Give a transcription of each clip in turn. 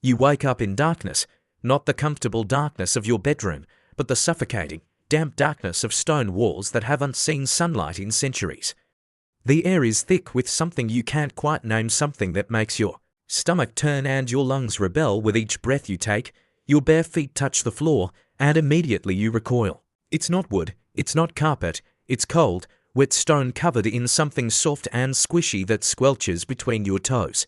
You wake up in darkness, not the comfortable darkness of your bedroom, but the suffocating, damp darkness of stone walls that haven't seen sunlight in centuries. The air is thick with something you can't quite name, something that makes your stomach turn and your lungs rebel with each breath you take. Your bare feet touch the floor, and immediately you recoil. It's not wood, it's not carpet, it's cold, wet stone covered in something soft and squishy that squelches between your toes.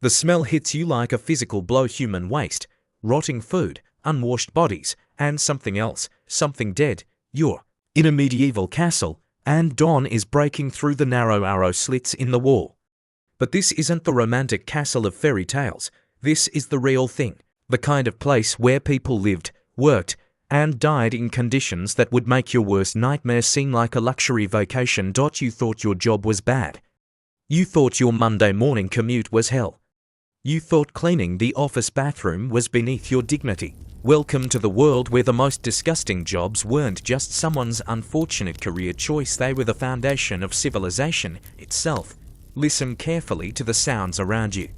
The smell hits you like a physical blow: human waste, rotting food, unwashed bodies, and something else, something dead. You're in a medieval castle, and dawn is breaking through the narrow arrow slits in the wall. But this isn't the romantic castle of fairy tales. This is the real thing, the kind of place where people lived, worked, and died in conditions that would make your worst nightmare seem like a luxury vacation. You thought your job was bad. You thought your Monday morning commute was hell. You thought cleaning the office bathroom was beneath your dignity. Welcome to the world where the most disgusting jobs weren't just someone's unfortunate career choice, they were the foundation of civilization itself. Listen carefully to the sounds around you.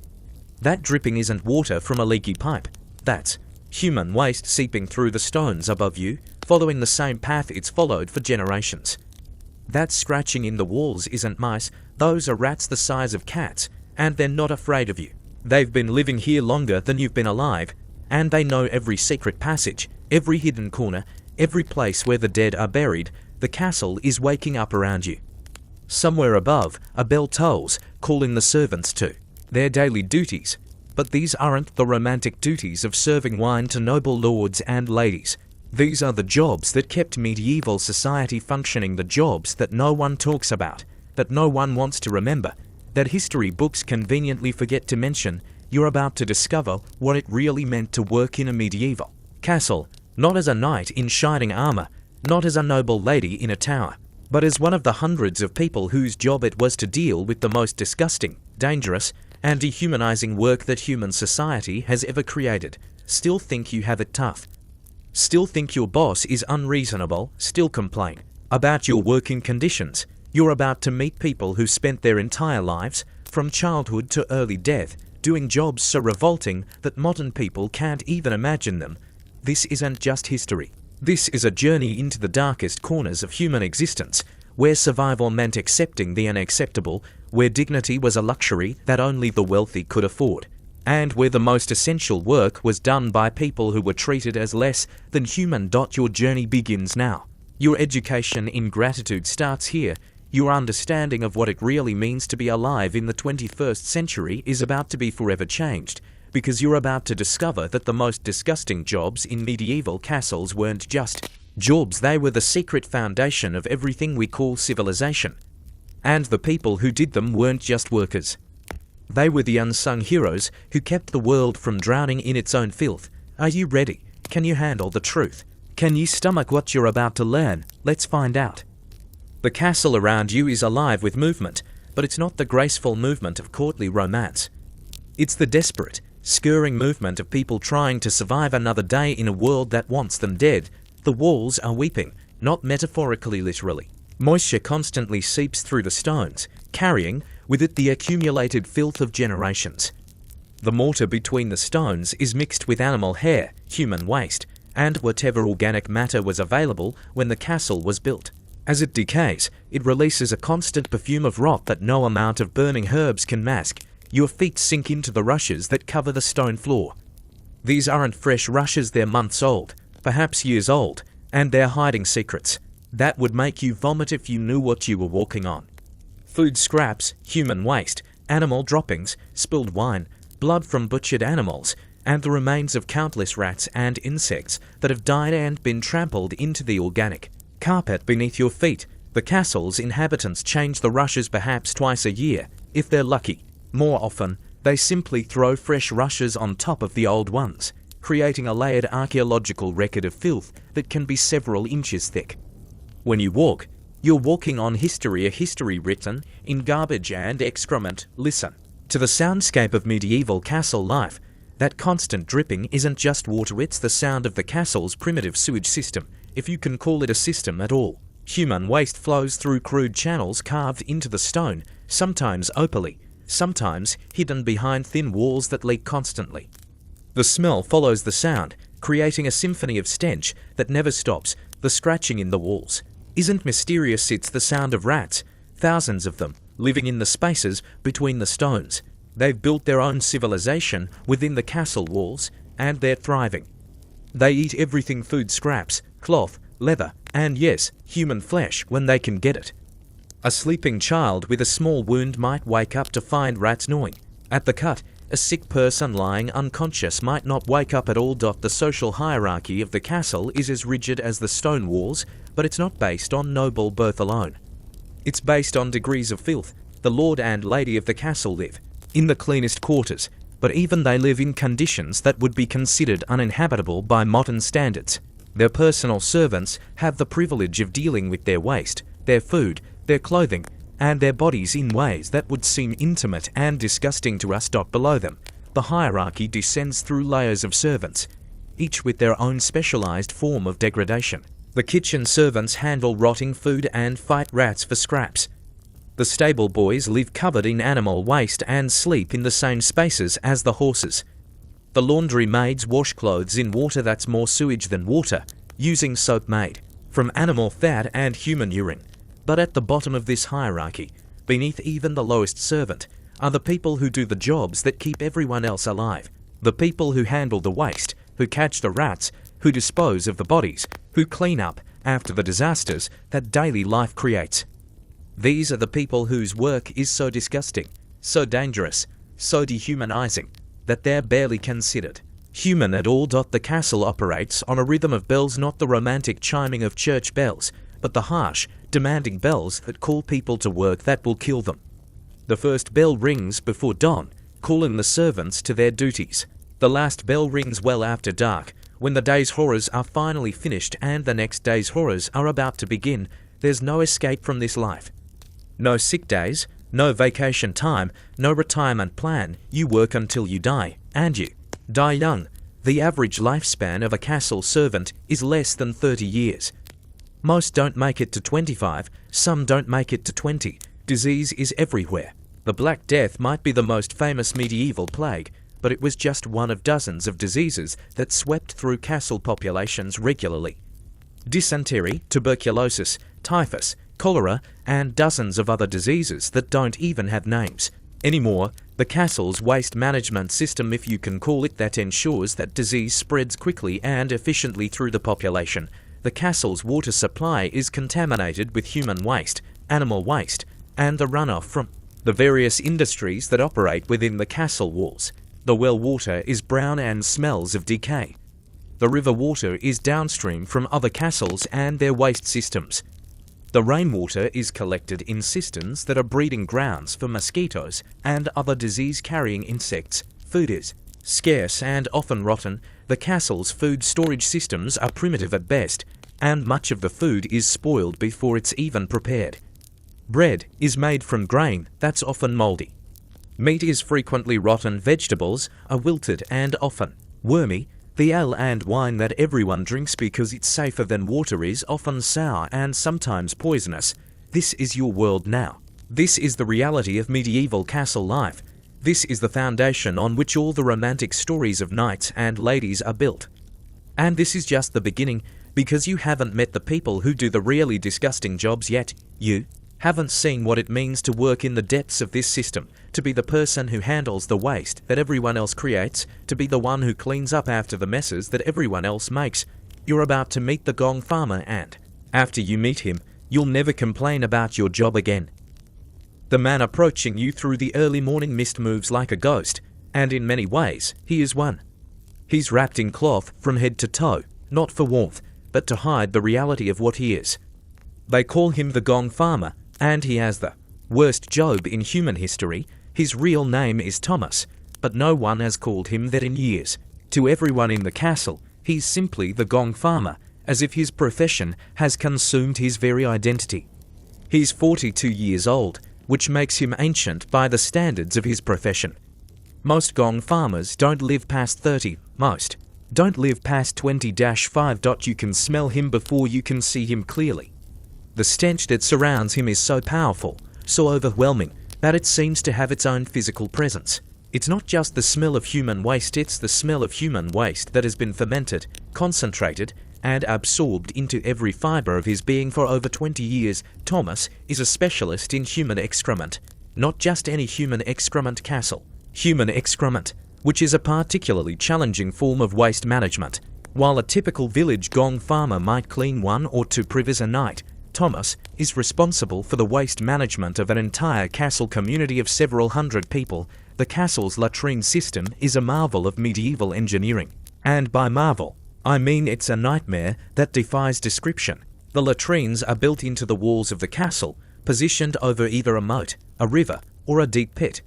That dripping isn't water from a leaky pipe. That's human waste seeping through the stones above you, following the same path it's followed for generations. That scratching in the walls isn't mice, those are rats the size of cats, and they're not afraid of you. They've been living here longer than you've been alive, and they know every secret passage, every hidden corner, every place where the dead are buried. The castle is waking up around you. Somewhere above, a bell tolls, calling the servants to their daily duties. But these aren't the romantic duties of serving wine to noble lords and ladies. These are the jobs that kept medieval society functioning, the jobs that no one talks about, that no one wants to remember, that history books conveniently forget to mention. You're about to discover what it really meant to work in a medieval castle, not as a knight in shining armor, not as a noble lady in a tower, but as one of the hundreds of people whose job it was to deal with the most disgusting, dangerous, and dehumanizing work that human society has ever created. Still think you have it tough. Still think your boss is unreasonable. Still complain about your working conditions. You're about to meet people who spent their entire lives, from childhood to early death, doing jobs so revolting that modern people can't even imagine them. This isn't just history. This is a journey into the darkest corners of human existence, where survival meant accepting the unacceptable, where dignity was a luxury that only the wealthy could afford, and where the most essential work was done by people who were treated as less than human. Your journey begins now. Your education in gratitude starts here. Your understanding of what it really means to be alive in the 21st century is about to be forever changed, because you're about to discover that the most disgusting jobs in medieval castles weren't just jobs, they were the secret foundation of everything we call civilization. And the people who did them weren't just workers. They were the unsung heroes who kept the world from drowning in its own filth. Are you ready? Can you handle the truth? Can you stomach what you're about to learn? Let's find out. The castle around you is alive with movement, but it's not the graceful movement of courtly romance. It's the desperate, scurrying movement of people trying to survive another day in a world that wants them dead. The walls are weeping, not metaphorically, literally. Moisture constantly seeps through the stones, carrying with it the accumulated filth of generations. The mortar between the stones is mixed with animal hair, human waste, and whatever organic matter was available when the castle was built. As it decays, it releases a constant perfume of rot that no amount of burning herbs can mask. Your feet sink into the rushes that cover the stone floor. These aren't fresh rushes, they're months old, perhaps years old, and they're hiding secrets that would make you vomit if you knew what you were walking on. Food scraps, human waste, animal droppings, spilled wine, blood from butchered animals, and the remains of countless rats and insects that have died and been trampled into the organic carpet beneath your feet. The castle's inhabitants change the rushes perhaps twice a year, if they're lucky. More often, they simply throw fresh rushes on top of the old ones, creating a layered archaeological record of filth that can be several inches thick. When you walk, you're walking on history, a history written in garbage and excrement. Listen to the soundscape of medieval castle life. That constant dripping isn't just water, it's the sound of the castle's primitive sewage system, if you can call it a system at all. Human waste flows through crude channels carved into the stone, sometimes opaquely, sometimes hidden behind thin walls that leak constantly. The smell follows the sound, creating a symphony of stench that never stops. The scratching in the walls isn't mysterious, it's the sound of rats, thousands of them, living in the spaces between the stones. They've built their own civilization within the castle walls, and they're thriving. They eat everything: food scraps, cloth, leather, and yes, human flesh when they can get it. A sleeping child with a small wound might wake up to find rats gnawing at the cut. A sick person lying unconscious might not wake up at all. The social hierarchy of the castle is as rigid as the stone walls, but it's not based on noble birth alone. It's based on degrees of filth. The lord and lady of the castle live in the cleanest quarters, but even they live in conditions that would be considered uninhabitable by modern standards. Their personal servants have the privilege of dealing with their waste, their food, their clothing, and their bodies in ways that would seem intimate and disgusting to us. Below them, the hierarchy descends through layers of servants, each with their own specialized form of degradation. The kitchen servants handle rotting food and fight rats for scraps. The stable boys live covered in animal waste and sleep in the same spaces as the horses. The laundry maids wash clothes in water that's more sewage than water, using soap made from animal fat and human urine. But at the bottom of this hierarchy, beneath even the lowest servant, are the people who do the jobs that keep everyone else alive. The people who handle the waste, who catch the rats, who dispose of the bodies, who clean up after the disasters that daily life creates. These are the people whose work is so disgusting, so dangerous, so dehumanizing, that they're barely considered human at all. The castle operates on a rhythm of bells, not the romantic chiming of church bells, but the harsh, demanding bells that call people to work that will kill them. The first bell rings before dawn, calling the servants to their duties. The last bell rings well after dark, when the day's horrors are finally finished and the next day's horrors are about to begin. There's no escape from this life. No sick days, no vacation time, no retirement plan. You work until you die, and you die young. The average lifespan of a castle servant is less than 30 years. Most don't make it to 25, some don't make it to 20. Disease is everywhere. The Black Death might be the most famous medieval plague, but it was just one of dozens of diseases that swept through castle populations regularly. Dysentery, tuberculosis, typhus, cholera, and dozens of other diseases that don't even have names anymore. The castle's waste management system, if you can call it that, ensures that disease spreads quickly and efficiently through the population. The castle's water supply is contaminated with human waste, animal waste, and the runoff from the various industries that operate within the castle walls. The well water is brown and smells of decay. The river water is downstream from other castles and their waste systems. The rainwater is collected in cisterns that are breeding grounds for mosquitoes and other disease-carrying insects. Food is scarce and often rotten. The castle's food storage systems are primitive at best, and much of the food is spoiled before it's even prepared. Bread is made from grain that's often mouldy. Meat is frequently rotten. Vegetables are wilted and often wormy. The ale and wine that everyone drinks because it's safer than water is often sour and sometimes poisonous. This is your world now. This is the reality of medieval castle life. This is the foundation on which all the romantic stories of knights and ladies are built. And this is just the beginning, because you haven't met the people who do the really disgusting jobs yet. You haven't seen what it means to work in the depths of this system, to be the person who handles the waste that everyone else creates, to be the one who cleans up after the messes that everyone else makes. You're about to meet the gong farmer, and after you meet him, you'll never complain about your job again. The man approaching you through the early morning mist moves like a ghost, and in many ways, he is one. He's wrapped in cloth from head to toe, not for warmth, but to hide the reality of what he is. They call him the gong farmer, and he has the worst job in human history. His real name is Thomas, but no one has called him that in years. To everyone in the castle, he's simply the gong farmer, as if his profession has consumed his very identity. He's 42 years old, which makes him ancient by the standards of his profession. Most gong farmers don't live past 30, most don't live past 20-5. You can smell him before you can see him clearly. The stench that surrounds him is so powerful, so overwhelming, that it seems to have its own physical presence. It's not just the smell of human waste, it's the smell of human waste that has been fermented, concentrated, and absorbed into every fibre of his being for over 20 years. Thomas is a specialist in human excrement. Not just any human excrement, Castle. Human excrement, which is a particularly challenging form of waste management. While a typical village gong farmer might clean 1 or 2 privets a night, Thomas is responsible for the waste management of an entire Castle community of several hundred people. The Castle's latrine system is a marvel of medieval engineering. And by marvel, I mean it's a nightmare that defies description. The latrines are built into the walls of the castle, positioned over either a moat, a river, or a deep pit.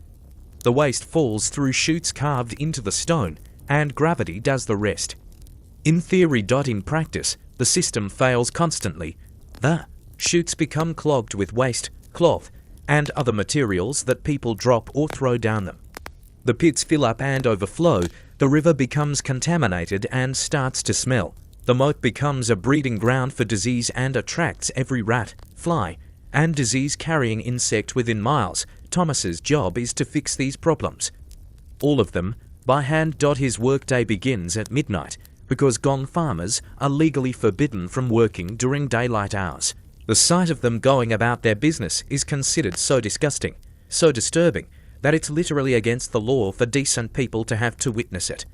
The waste falls through chutes carved into the stone, and gravity does the rest. In theory, in practice, the system fails constantly. The chutes become clogged with waste, cloth, and other materials that people drop or throw down them. The pits fill up and overflow, the river becomes contaminated and starts to smell. The moat becomes a breeding ground for disease and attracts every rat, fly, and disease-carrying insect within miles. Thomas's job is to fix these problems. All of them, by hand. His workday begins at midnight, because gong farmers are legally forbidden from working during daylight hours. The sight of them going about their business is considered so disgusting, so disturbing, that it's literally against the law for decent people to have to witness it.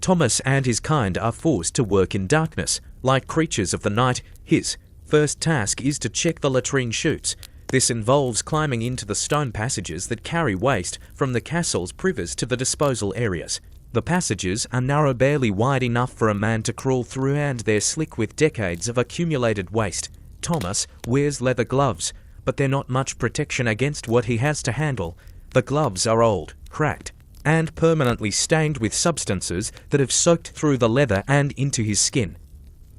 Thomas and his kind are forced to work in darkness, like creatures of the night. His first task is to check the latrine chutes. This involves climbing into the stone passages that carry waste from the castle's privets to the disposal areas. The passages are narrow, barely wide enough for a man to crawl through, and they're slick with decades of accumulated waste. Thomas wears leather gloves, but they're not much protection against what he has to handle. The gloves are old, cracked, and permanently stained with substances that have soaked through the leather and into his skin.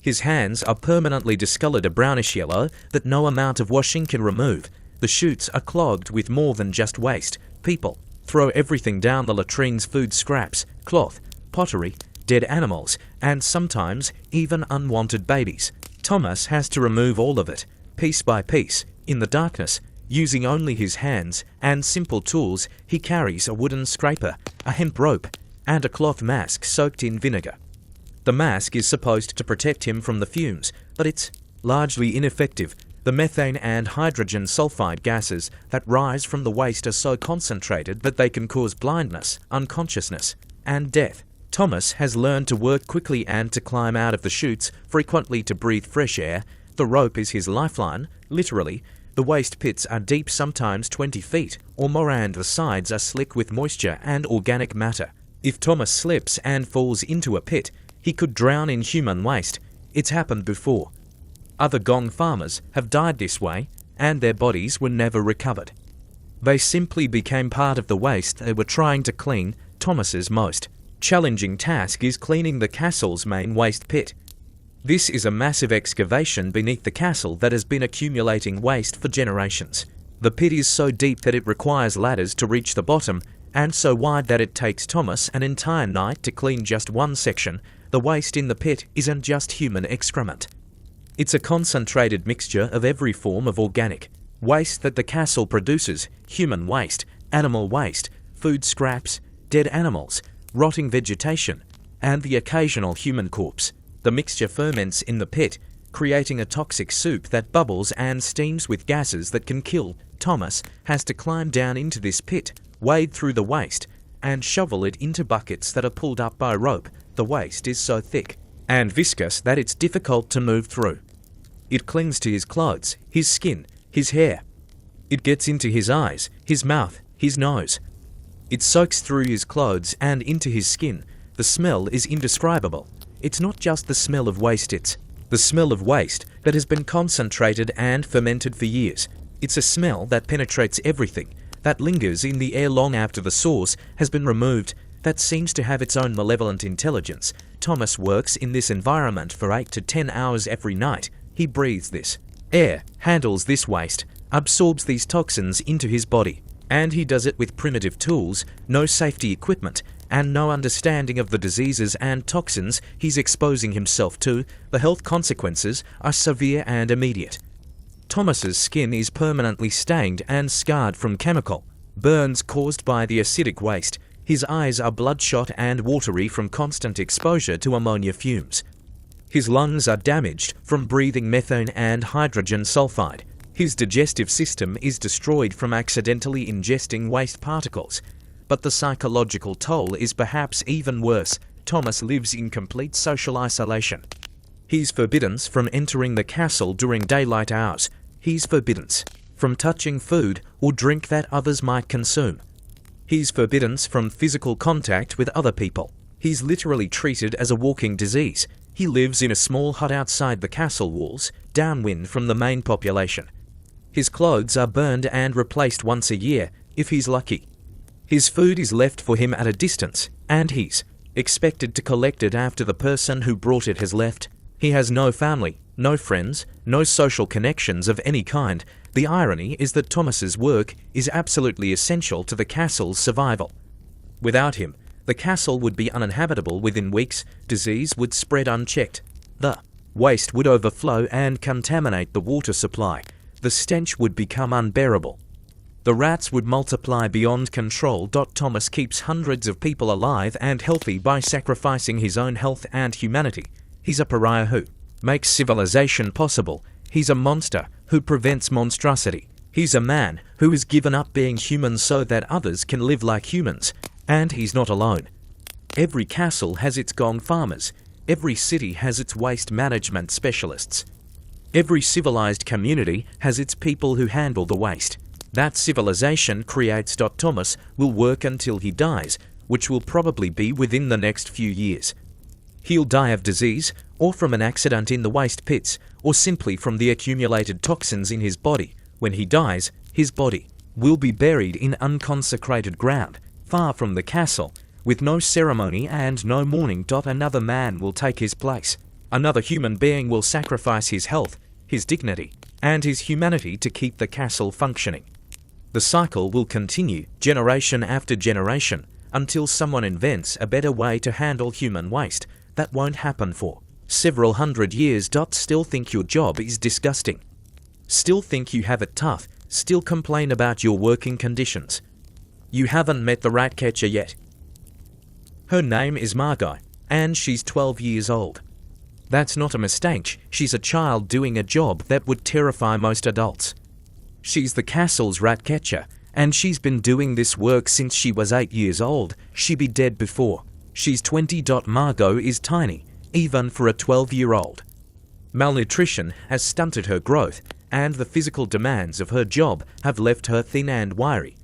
His hands are permanently discolored a brownish yellow that no amount of washing can remove. The chutes are clogged with more than just waste. People throw everything down the latrines: food scraps, cloth, pottery, dead animals, and sometimes even unwanted babies. Thomas has to remove all of it, piece by piece, in the darkness. Using only his hands and simple tools, he carries a wooden scraper, a hemp rope, and a cloth mask soaked in vinegar. The mask is supposed to protect him from the fumes, but it's largely ineffective. The methane and hydrogen sulfide gases that rise from the waste are so concentrated that they can cause blindness, unconsciousness, and death. Thomas has learned to work quickly and to climb out of the chutes, frequently to breathe fresh air. The rope is his lifeline, literally. The waste pits are deep, sometimes 20 feet or more, and the sides are slick with moisture and organic matter. If Thomas slips and falls into a pit, he could drown in human waste. It's happened before. Other gong farmers have died this way, and their bodies were never recovered. They simply became part of the waste they were trying to clean. Thomas's most challenging task is cleaning the castle's main waste pit. This is a massive excavation beneath the castle that has been accumulating waste for generations. The pit is so deep that it requires ladders to reach the bottom, and so wide that it takes Thomas an entire night to clean just one section. The waste in the pit isn't just human excrement. It's a concentrated mixture of every form of organic waste that the castle produces: human waste, animal waste, food scraps, dead animals, rotting vegetation, and the occasional human corpse. The mixture ferments in the pit, creating a toxic soup that bubbles and steams with gases that can kill. Thomas has to climb down into this pit, wade through the waste, and shovel it into buckets that are pulled up by rope. The waste is so thick and viscous that it's difficult to move through. It clings to his clothes, his skin, his hair. It gets into his eyes, his mouth, his nose. It soaks through his clothes and into his skin. The smell is indescribable. It's not just the smell of waste, it's the smell of waste that has been concentrated and fermented for years. It's a smell that penetrates everything, that lingers in the air long after the source has been removed, that seems to have its own malevolent intelligence. Thomas works in this environment for 8 to 10 hours every night. He breathes this air, handles this waste, absorbs these toxins into his body, and he does it with primitive tools, no safety equipment, and no understanding of the diseases and toxins he's exposing himself to. The health consequences are severe and immediate. Thomas's skin is permanently stained and scarred from chemical burns caused by the acidic waste. His eyes are bloodshot and watery from constant exposure to ammonia fumes. His lungs are damaged from breathing methane and hydrogen sulfide. His digestive system is destroyed from accidentally ingesting waste particles. But the psychological toll is perhaps even worse. Thomas lives in complete social isolation. He's forbidden from entering the castle during daylight hours. He's forbidden from touching food or drink that others might consume. He's forbidden from physical contact with other people. He's literally treated as a walking disease. He lives in a small hut outside the castle walls, downwind from the main population. His clothes are burned and replaced once a year, if he's lucky. His food is left for him at a distance, and he's expected to collect it after the person who brought it has left. He has no family, no friends, no social connections of any kind. The irony is that Thomas's work is absolutely essential to the castle's survival. Without him, the castle would be uninhabitable within weeks. Disease would spread unchecked. The waste would overflow and contaminate the water supply. The stench would become unbearable. The rats would multiply beyond control. Thomas keeps hundreds of people alive and healthy by sacrificing his own health and humanity. He's a pariah who makes civilization possible. He's a monster who prevents monstrosity. He's a man who has given up being human so that others can live like humans. And he's not alone. Every castle has its gong farmers. Every city has its waste management specialists. Every civilized community has its people who handle the waste. That civilization creates. Thomas will work until he dies, which will probably be within the next few years. He'll die of disease, or from an accident in the waste pits, or simply from the accumulated toxins in his body. When he dies, his body will be buried in unconsecrated ground, far from the castle, with no ceremony and no mourning. Another man will take his place. Another human being will sacrifice his health, his dignity, and his humanity to keep the castle functioning. The cycle will continue, generation after generation, until someone invents a better way to handle human waste. That won't happen for several hundred years. Still think your job is disgusting. Still think you have it tough. Still complain about your working conditions. You haven't met the rat catcher yet. Her name is Margot, and she's 12 years old. That's not a mistake. She's a child doing a job that would terrify most adults. She's the castle's rat catcher, and she's been doing this work since she was 8 years old. She'd be dead before. She's 20. Margot is tiny, even for a 12-year-old. Malnutrition has stunted her growth, and the physical demands of her job have left her thin and wiry.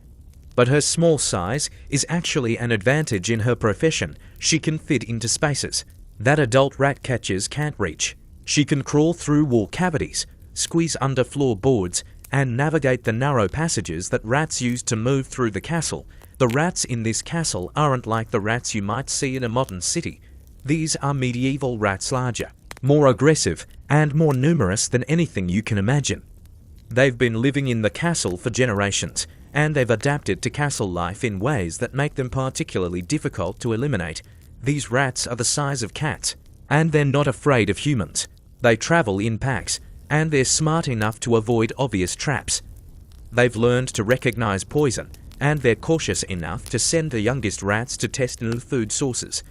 But her small size is actually an advantage in her profession. She can fit into spaces that adult rat catchers can't reach. She can crawl through wall cavities, squeeze under floorboards, and navigate the narrow passages that rats use to move through the castle. The rats in this castle aren't like the rats you might see in a modern city. These are medieval rats, larger, more aggressive, and more numerous than anything you can imagine. They've been living in the castle for generations, and they've adapted to castle life in ways that make them particularly difficult to eliminate. These rats are the size of cats, and they're not afraid of humans. They travel in packs, and they're smart enough to avoid obvious traps. They've learned to recognize poison, and they're cautious enough to send the youngest rats to test new food sources.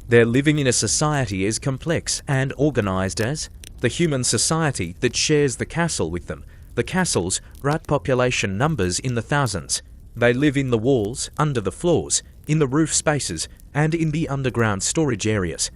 They're living in a society as complex and organized as the human society that shares the castle with them. The castle's rat population numbers in the thousands. They live in the walls, under the floors, in the roof spaces, and in the underground storage areas.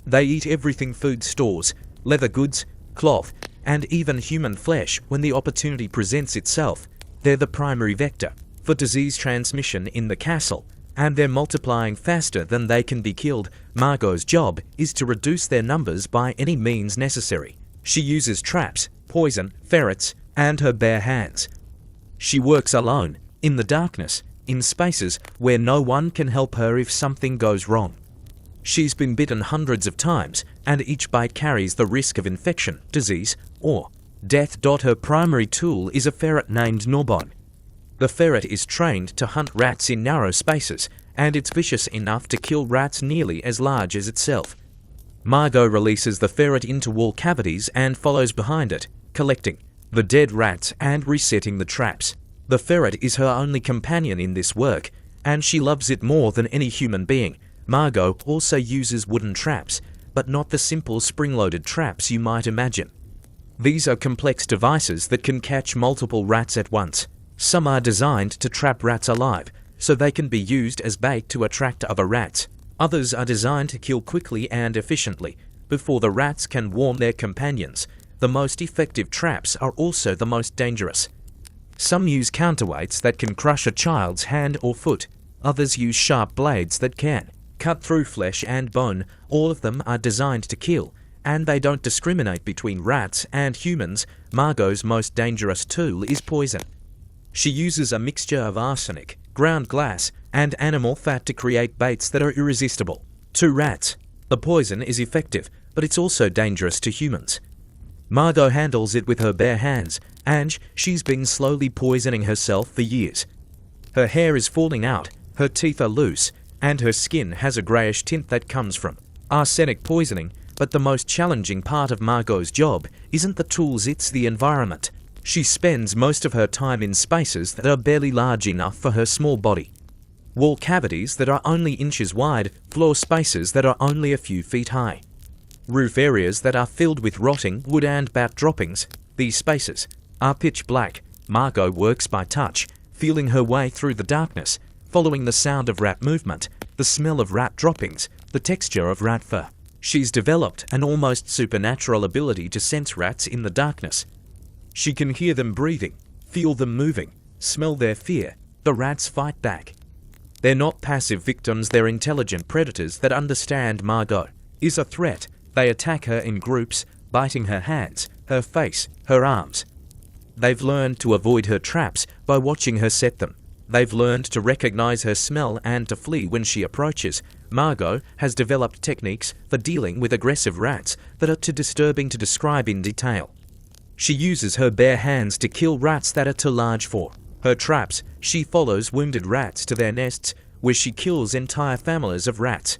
They eat everything: food stores, leather goods, cloth, and even human flesh when the opportunity presents itself. They're the primary vector for disease transmission in the castle, and they're multiplying faster than they can be killed. Margot's job is to reduce their numbers by any means necessary. She uses traps, poison, ferrets, and her bare hands. She works alone, in the darkness, in spaces where no one can help her if something goes wrong. She's been bitten hundreds of times, and each bite carries the risk of infection, disease, or death. Her primary tool is a ferret named Norbon. The ferret is trained to hunt rats in narrow spaces, and it's vicious enough to kill rats nearly as large as itself. Margot releases the ferret into wall cavities and follows behind it, collecting the dead rats and resetting the traps. The ferret is her only companion in this work. and she loves it more than any human being. Margot also uses wooden traps, but not the simple spring-loaded traps you might imagine. These are complex devices that can catch multiple rats at once. Some are designed to trap rats alive, so they can be used as bait to attract other rats. Others are designed to kill quickly and efficiently, before the rats can warn their companions. The most effective traps are also the most dangerous. Some use counterweights that can crush a child's hand or foot. Others use sharp blades that can cut through flesh and bone. All of them are designed to kill, and they don't discriminate between rats and humans. Margot's most dangerous tool is poison. She uses a mixture of arsenic, ground glass, and animal fat to create baits that are irresistible to rats. The poison is effective, but it's also dangerous to humans. Margot handles it with her bare hands, and she's been slowly poisoning herself for years. Her hair is falling out, her teeth are loose, and her skin has a greyish tint that comes from arsenic poisoning. But the most challenging part of Margot's job isn't the tools, it's the environment. She spends most of her time in spaces that are barely large enough for her small body. Wall cavities that are only inches wide, floor spaces that are only a few feet high, roof areas that are filled with rotting wood and bat droppings. These spaces are pitch black. Margot works by touch, feeling her way through the darkness, following the sound of rat movement, the smell of rat droppings, the texture of rat fur. She's developed an almost supernatural ability to sense rats in the darkness. She can hear them breathing, feel them moving, smell their fear. The rats fight back. They're not passive victims, they're intelligent predators that understand Margot is a threat. They attack her in groups, biting her hands, her face, her arms. They've learned to avoid her traps by watching her set them. They've learned to recognize her smell and to flee when she approaches. Margot has developed techniques for dealing with aggressive rats that are too disturbing to describe in detail. She uses her bare hands to kill rats that are too large for her traps. She follows wounded rats to their nests, where she kills entire families of rats.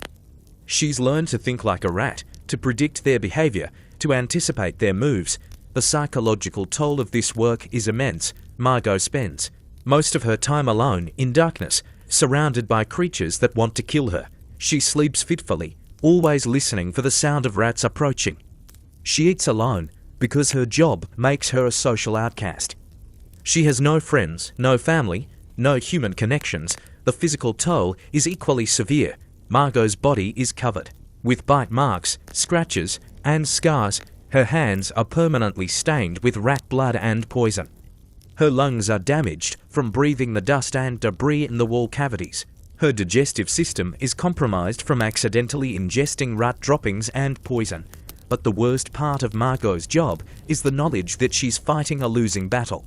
She's learned to think like a rat, to predict their behavior, to anticipate their moves. The psychological toll of this work is immense. Margot spends most of her time alone, in darkness, surrounded by creatures that want to kill her. She sleeps fitfully, always listening for the sound of rats approaching. She eats alone, because her job makes her a social outcast. She has no friends, no family, no human connections. The physical toll is equally severe. Margot's body is covered with bite marks, scratches, and scars. Her hands are permanently stained with rat blood and poison. Her lungs are damaged from breathing the dust and debris in the wall cavities. Her digestive system is compromised from accidentally ingesting rat droppings and poison. But the worst part of Margot's job is the knowledge that she's fighting a losing battle.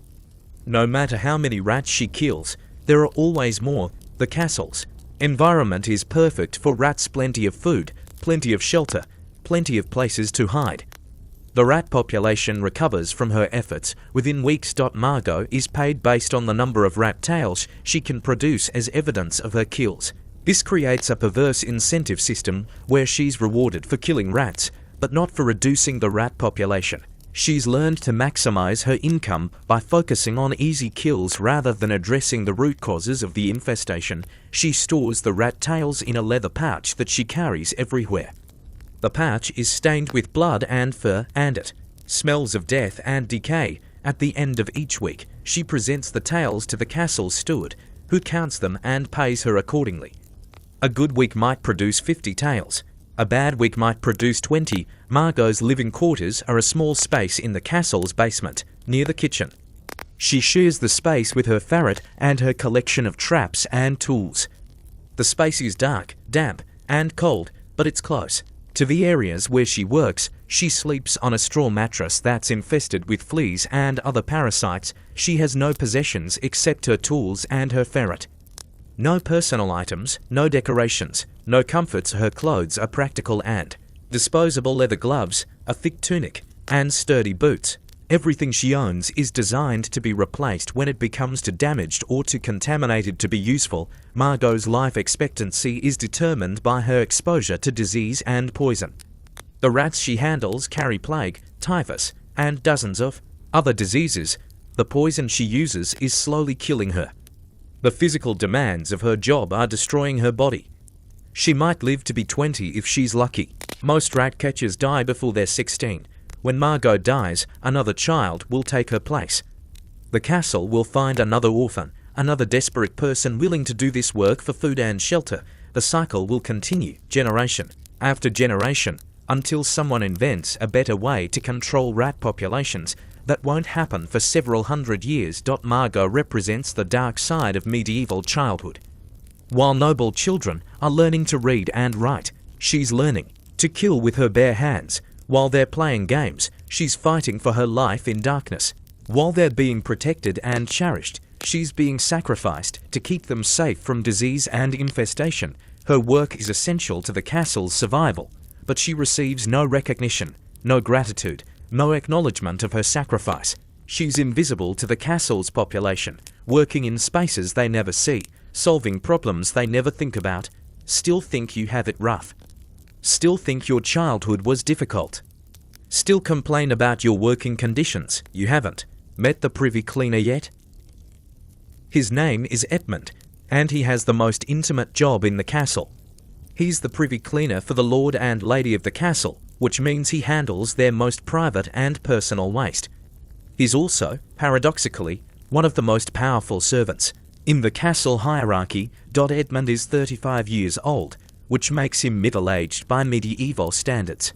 No matter how many rats she kills, there are always more. The castle's environment is perfect for rats. Plenty of food, plenty of shelter, plenty of places to hide. The rat population recovers from her efforts within weeks. Margot is paid based on the number of rat tails she can produce as evidence of her kills. This creates a perverse incentive system where she's rewarded for killing rats, but not for reducing the rat population. She's learned to maximize her income by focusing on easy kills rather than addressing the root causes of the infestation. She stores the rat tails in a leather pouch that she carries everywhere. The pouch is stained with blood and fur, and it smells of death and decay. At the end of each week, she presents the tails to the castle's steward, who counts them and pays her accordingly. A good week might produce 50 tails. A bad week might produce 20. Margot's living quarters are a small space in the castle's basement, near the kitchen. She shares the space with her ferret and her collection of traps and tools. The space is dark, damp, and cold, but it's close to the areas where she works. She sleeps on a straw mattress that's infested with fleas and other parasites. She has no possessions except her tools and her ferret. No personal items, no decorations, no comforts. Her clothes are practical and disposable: leather gloves, a thick tunic, and sturdy boots. Everything she owns is designed to be replaced when it becomes too damaged or too contaminated to be useful. Margot's life expectancy is determined by her exposure to disease and poison. The rats she handles carry plague, typhus, and dozens of other diseases. The poison she uses is slowly killing her. The physical demands of her job are destroying her body. She might live to be 20 if she's lucky. Most rat catchers die before they're 16. When Margot dies, another child will take her place. The castle will find another orphan, another desperate person willing to do this work for food and shelter. The cycle will continue, generation after generation, until someone invents a better way to control rat populations. That won't happen for several hundred years. Margot represents the dark side of medieval childhood. While noble children are learning to read and write, she's learning to kill with her bare hands. While they're playing games, she's fighting for her life in darkness. While they're being protected and cherished, she's being sacrificed to keep them safe from disease and infestation. Her work is essential to the castle's survival, but she receives no recognition, no gratitude, no acknowledgement of her sacrifice. She's invisible to the castle's population, working in spaces they never see, solving problems they never think about. Still think you have it rough. Still think your childhood was difficult. Still complain about your working conditions. You haven't met the privy cleaner yet? His name is Edmund, and he has the most intimate job in the castle. He's the privy cleaner for the lord and lady of the castle, which means he handles their most private and personal waste. He's also, paradoxically, one of the most powerful servants in the castle hierarchy. Edmund is 35 years old, which makes him middle-aged by medieval standards.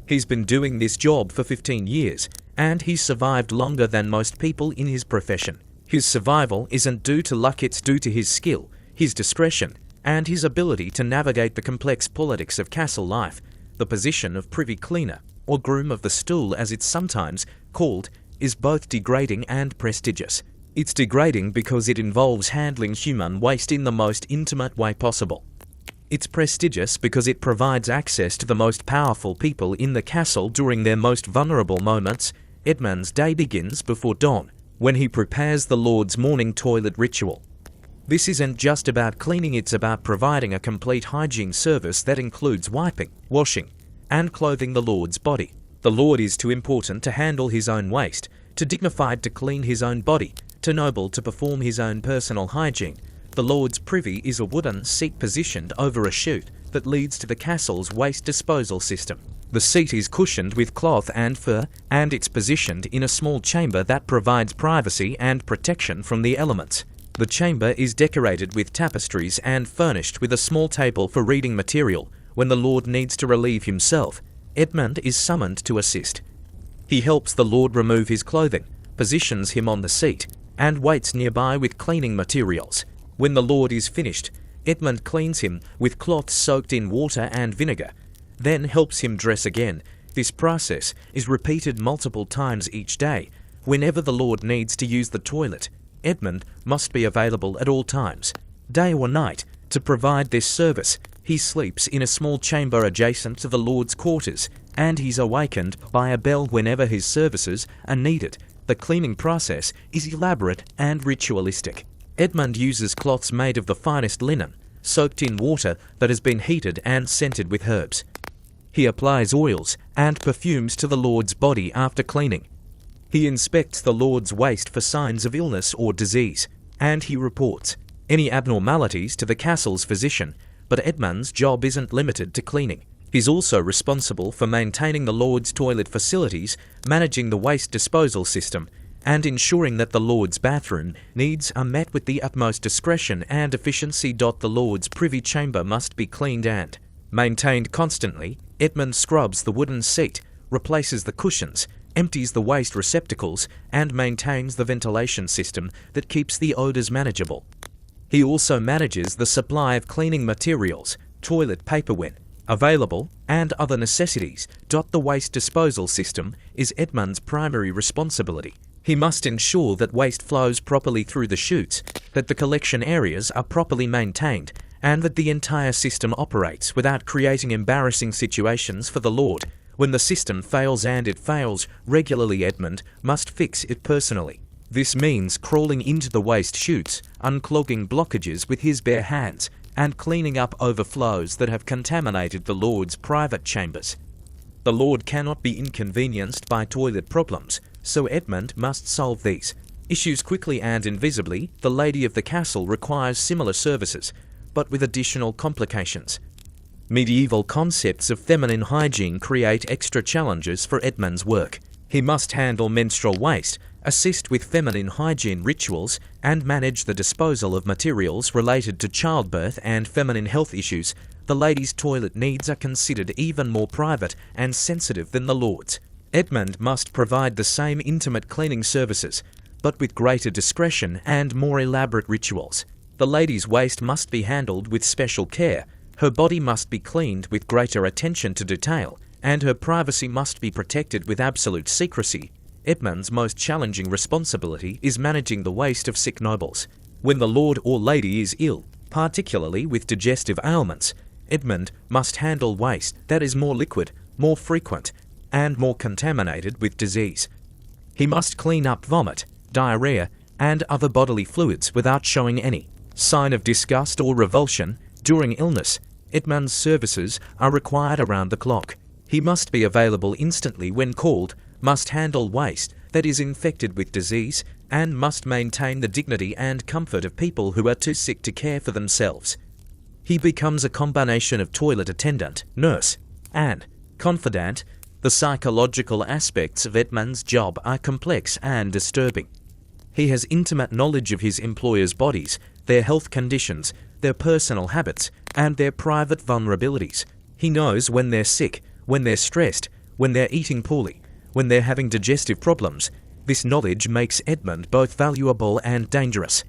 He's been doing this job for 15 years, and he's survived longer than most people in his profession. His survival isn't due to luck, it's due to his skill, his discretion, and his ability to navigate the complex politics of castle life. The position of privy cleaner, or groom of the stool as it's sometimes called, is both degrading and prestigious. It's degrading because it involves handling human waste in the most intimate way possible. It's prestigious because it provides access to the most powerful people in the castle during their most vulnerable moments. Edmund's day begins before dawn, when he prepares the Lord's morning toilet ritual. This isn't just about cleaning, it's about providing a complete hygiene service that includes wiping, washing, and clothing the Lord's body. The Lord is too important to handle his own waste, too dignified to clean his own body, too noble to perform his own personal hygiene. The Lord's privy is a wooden seat positioned over a chute that leads to the castle's waste disposal system. The seat is cushioned with cloth and fur, and it's positioned in a small chamber that provides privacy and protection from the elements. The chamber is decorated with tapestries and furnished with a small table for reading material. When the Lord needs to relieve himself, Edmund is summoned to assist. He helps the Lord remove his clothing, positions him on the seat, and waits nearby with cleaning materials. When the Lord is finished, Edmund cleans him with cloths soaked in water and vinegar, then helps him dress again. This process is repeated multiple times each day. Whenever the Lord needs to use the toilet, Edmund must be available at all times, day or night, to provide this service. He sleeps in a small chamber adjacent to the Lord's quarters, and he's awakened by a bell whenever his services are needed. The cleaning process is elaborate and ritualistic. Edmund uses cloths made of the finest linen, soaked in water that has been heated and scented with herbs. He applies oils and perfumes to the Lord's body after cleaning. He inspects the Lord's waste for signs of illness or disease, and he reports any abnormalities to the castle's physician. But Edmund's job isn't limited to cleaning. He's also responsible for maintaining the Lord's toilet facilities, managing the waste disposal system, and ensuring that the Lord's bathroom needs are met with the utmost discretion and efficiency. The Lord's privy chamber must be cleaned and maintained constantly. Edmund scrubs the wooden seat, replaces the cushions, empties the waste receptacles, and maintains the ventilation system that keeps the odours manageable. He also manages the supply of cleaning materials, toilet paper when available, and other necessities. The waste disposal system is Edmund's primary responsibility. He must ensure that waste flows properly through the chutes, that the collection areas are properly maintained, and that the entire system operates without creating embarrassing situations for the Lord. When the system fails, and it fails regularly, Edmund must fix it personally. This means crawling into the waste chutes, unclogging blockages with his bare hands, and cleaning up overflows that have contaminated the Lord's private chambers. The Lord cannot be inconvenienced by toilet problems, so Edmund must solve these. Issues quickly and invisibly, the lady of the castle requires similar services, but with additional complications. Medieval concepts of feminine hygiene create extra challenges for Edmund's work. He must handle menstrual waste, assist with feminine hygiene rituals, and manage the disposal of materials related to childbirth and feminine health issues. The lady's toilet needs are considered even more private and sensitive than the lord's. Edmund must provide the same intimate cleaning services, but with greater discretion and more elaborate rituals. The lady's waste must be handled with special care, her body must be cleaned with greater attention to detail, and her privacy must be protected with absolute secrecy. Edmund's most challenging responsibility is managing the waste of sick nobles. When the lord or lady is ill, particularly with digestive ailments, Edmund must handle waste that is more liquid, more frequent, and more contaminated with disease. He must clean up vomit, diarrhea, and other bodily fluids without showing any sign of disgust or revulsion. During illness, Edmund's services are required around the clock. He must be available instantly when called, must handle waste that is infected with disease, and must maintain the dignity and comfort of people who are too sick to care for themselves. He becomes a combination of toilet attendant, nurse, and confidant. The psychological aspects of Edmund's job are complex and disturbing. He has intimate knowledge of his employers' bodies, their health conditions, their personal habits, and their private vulnerabilities. He knows when they're sick, when they're stressed, when they're eating poorly, when they're having digestive problems. This knowledge makes Edmund both valuable and dangerous.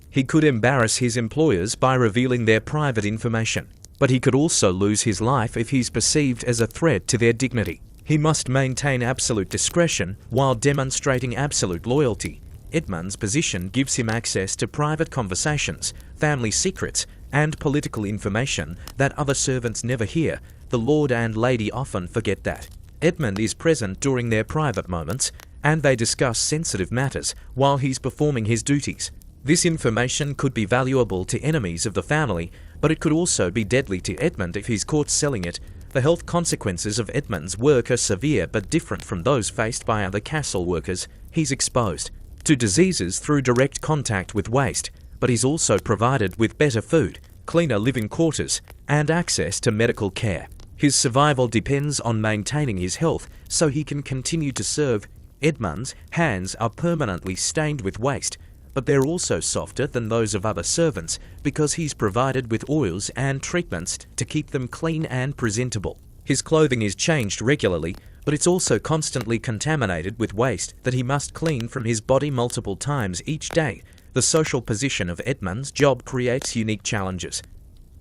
He could embarrass his employers by revealing their private information, but he could also lose his life if he's perceived as a threat to their dignity. He must maintain absolute discretion while demonstrating absolute loyalty. Edmund's position gives him access to private conversations, family secrets, and political information that other servants never hear. The lord and lady often forget that. Edmund is present during their private moments, and they discuss sensitive matters while he's performing his duties. This information could be valuable to enemies of the family, but it could also be deadly to Edmund if he's caught selling it. The health consequences of Edmund's work are severe but different from those faced by other castle workers. He's exposed to diseases through direct contact with waste, but he's also provided with better food, cleaner living quarters, and access to medical care. His survival depends on maintaining his health so he can continue to serve. Edmund's hands are permanently stained with waste, but they're also softer than those of other servants because he's provided with oils and treatments to keep them clean and presentable. His clothing is changed regularly, but it's also constantly contaminated with waste that he must clean from his body multiple times each day. The social position of Edmund's job creates unique challenges.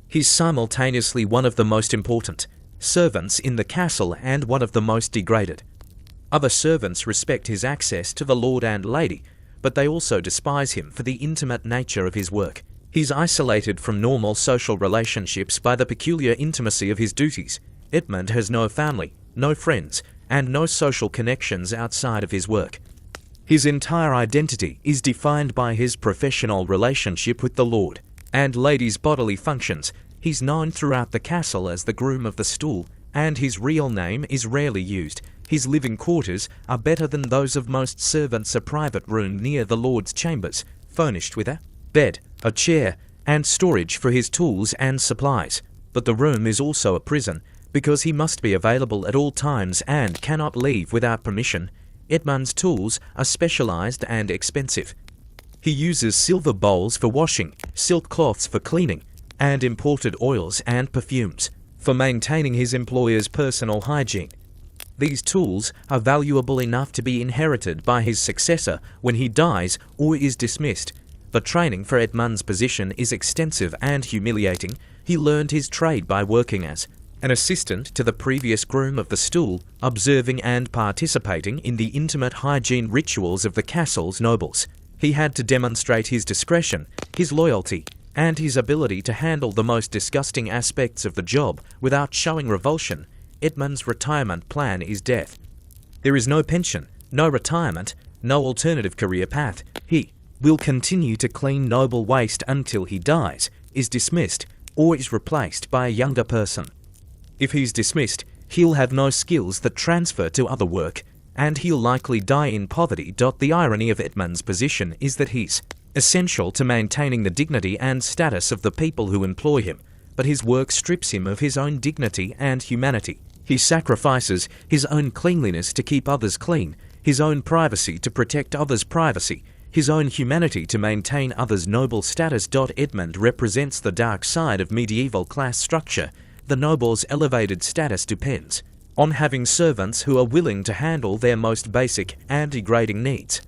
He's simultaneously one of the most important servants in the castle and one of the most degraded. Other servants respect his access to the lord and lady, but they also despise him for the intimate nature of his work. He's isolated from normal social relationships by the peculiar intimacy of his duties. Edmund has no family, no friends, and no social connections outside of his work. His entire identity is defined by his professional relationship with the lord and lady's bodily functions. He's known throughout the castle as the groom of the stool, and his real name is rarely used. His living quarters are better than those of most servants. A private room near the lord's chambers, furnished with a bed, a chair, and storage for his tools and supplies. But the room is also a prison, because he must be available at all times and cannot leave without permission. Edmund's tools are specialized and expensive. He uses silver bowls for washing, silk cloths for cleaning, and imported oils and perfumes for maintaining his employer's personal hygiene. These tools are valuable enough to be inherited by his successor when he dies or is dismissed. The training for Edmund's position is extensive and humiliating. He learned his trade by working as an assistant to the previous groom of the stool, observing and participating in the intimate hygiene rituals of the castle's nobles. He had to demonstrate his discretion, his loyalty, and his ability to handle the most disgusting aspects of the job without showing revulsion. Edmund's retirement plan is death. There is no pension, no retirement, no alternative career path. He will continue to clean noble waste until he dies, is dismissed, or is replaced by a younger person. If he's dismissed, he'll have no skills that transfer to other work, and he'll likely die in poverty. The irony of Edmund's position is that he's essential to maintaining the dignity and status of the people who employ him, but his work strips him of his own dignity and humanity. He sacrifices his own cleanliness to keep others clean, his own privacy to protect others' privacy, his own humanity to maintain others' noble status. Edmund represents the dark side of medieval class structure. The noble's elevated status depends on having servants who are willing to handle their most basic and degrading needs.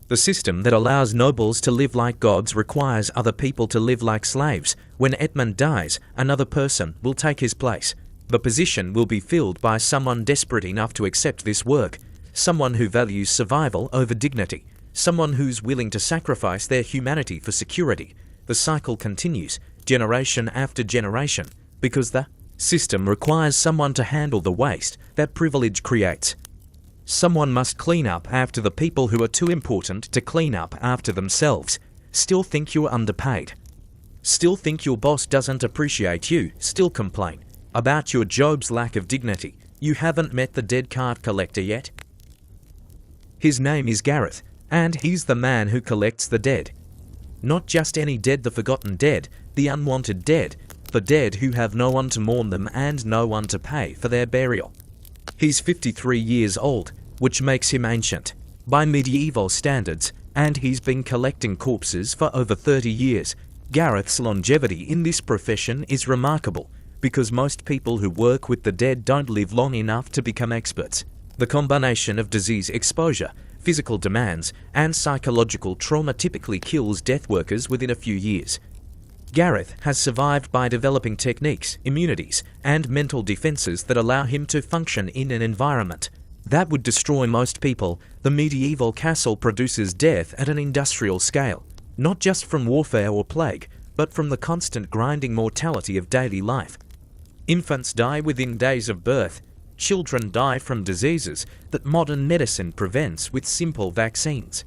The system that allows nobles to live like gods requires other people to live like slaves. When Edmund dies, another person will take his place. The position will be filled by someone desperate enough to accept this work, someone who values survival over dignity, someone who's willing to sacrifice their humanity for security. The cycle continues, generation after generation, because the system requires someone to handle the waste that privilege creates. Someone must clean up after the people who are too important to clean up after themselves. Still think you're underpaid. Still think your boss doesn't appreciate you. Still complain about your job's lack of dignity. You haven't met the dead cart collector yet? His name is Gareth, and he's the man who collects the dead. Not just any dead, the forgotten dead, the unwanted dead, the dead who have no one to mourn them and no one to pay for their burial. He's 53 years old, which makes him ancient by medieval standards, and he's been collecting corpses for over 30 years. Gareth's longevity in this profession is remarkable, because most people who work with the dead don't live long enough to become experts. The combination of disease exposure, physical demands, and psychological trauma typically kills death workers within a few years. Gareth has survived by developing techniques, immunities, and mental defenses that allow him to function in an environment that would destroy most people. The medieval castle produces death at an industrial scale, not just from warfare or plague, but from the constant grinding mortality of daily life. Infants die within days of birth. Children die from diseases that modern medicine prevents with simple vaccines.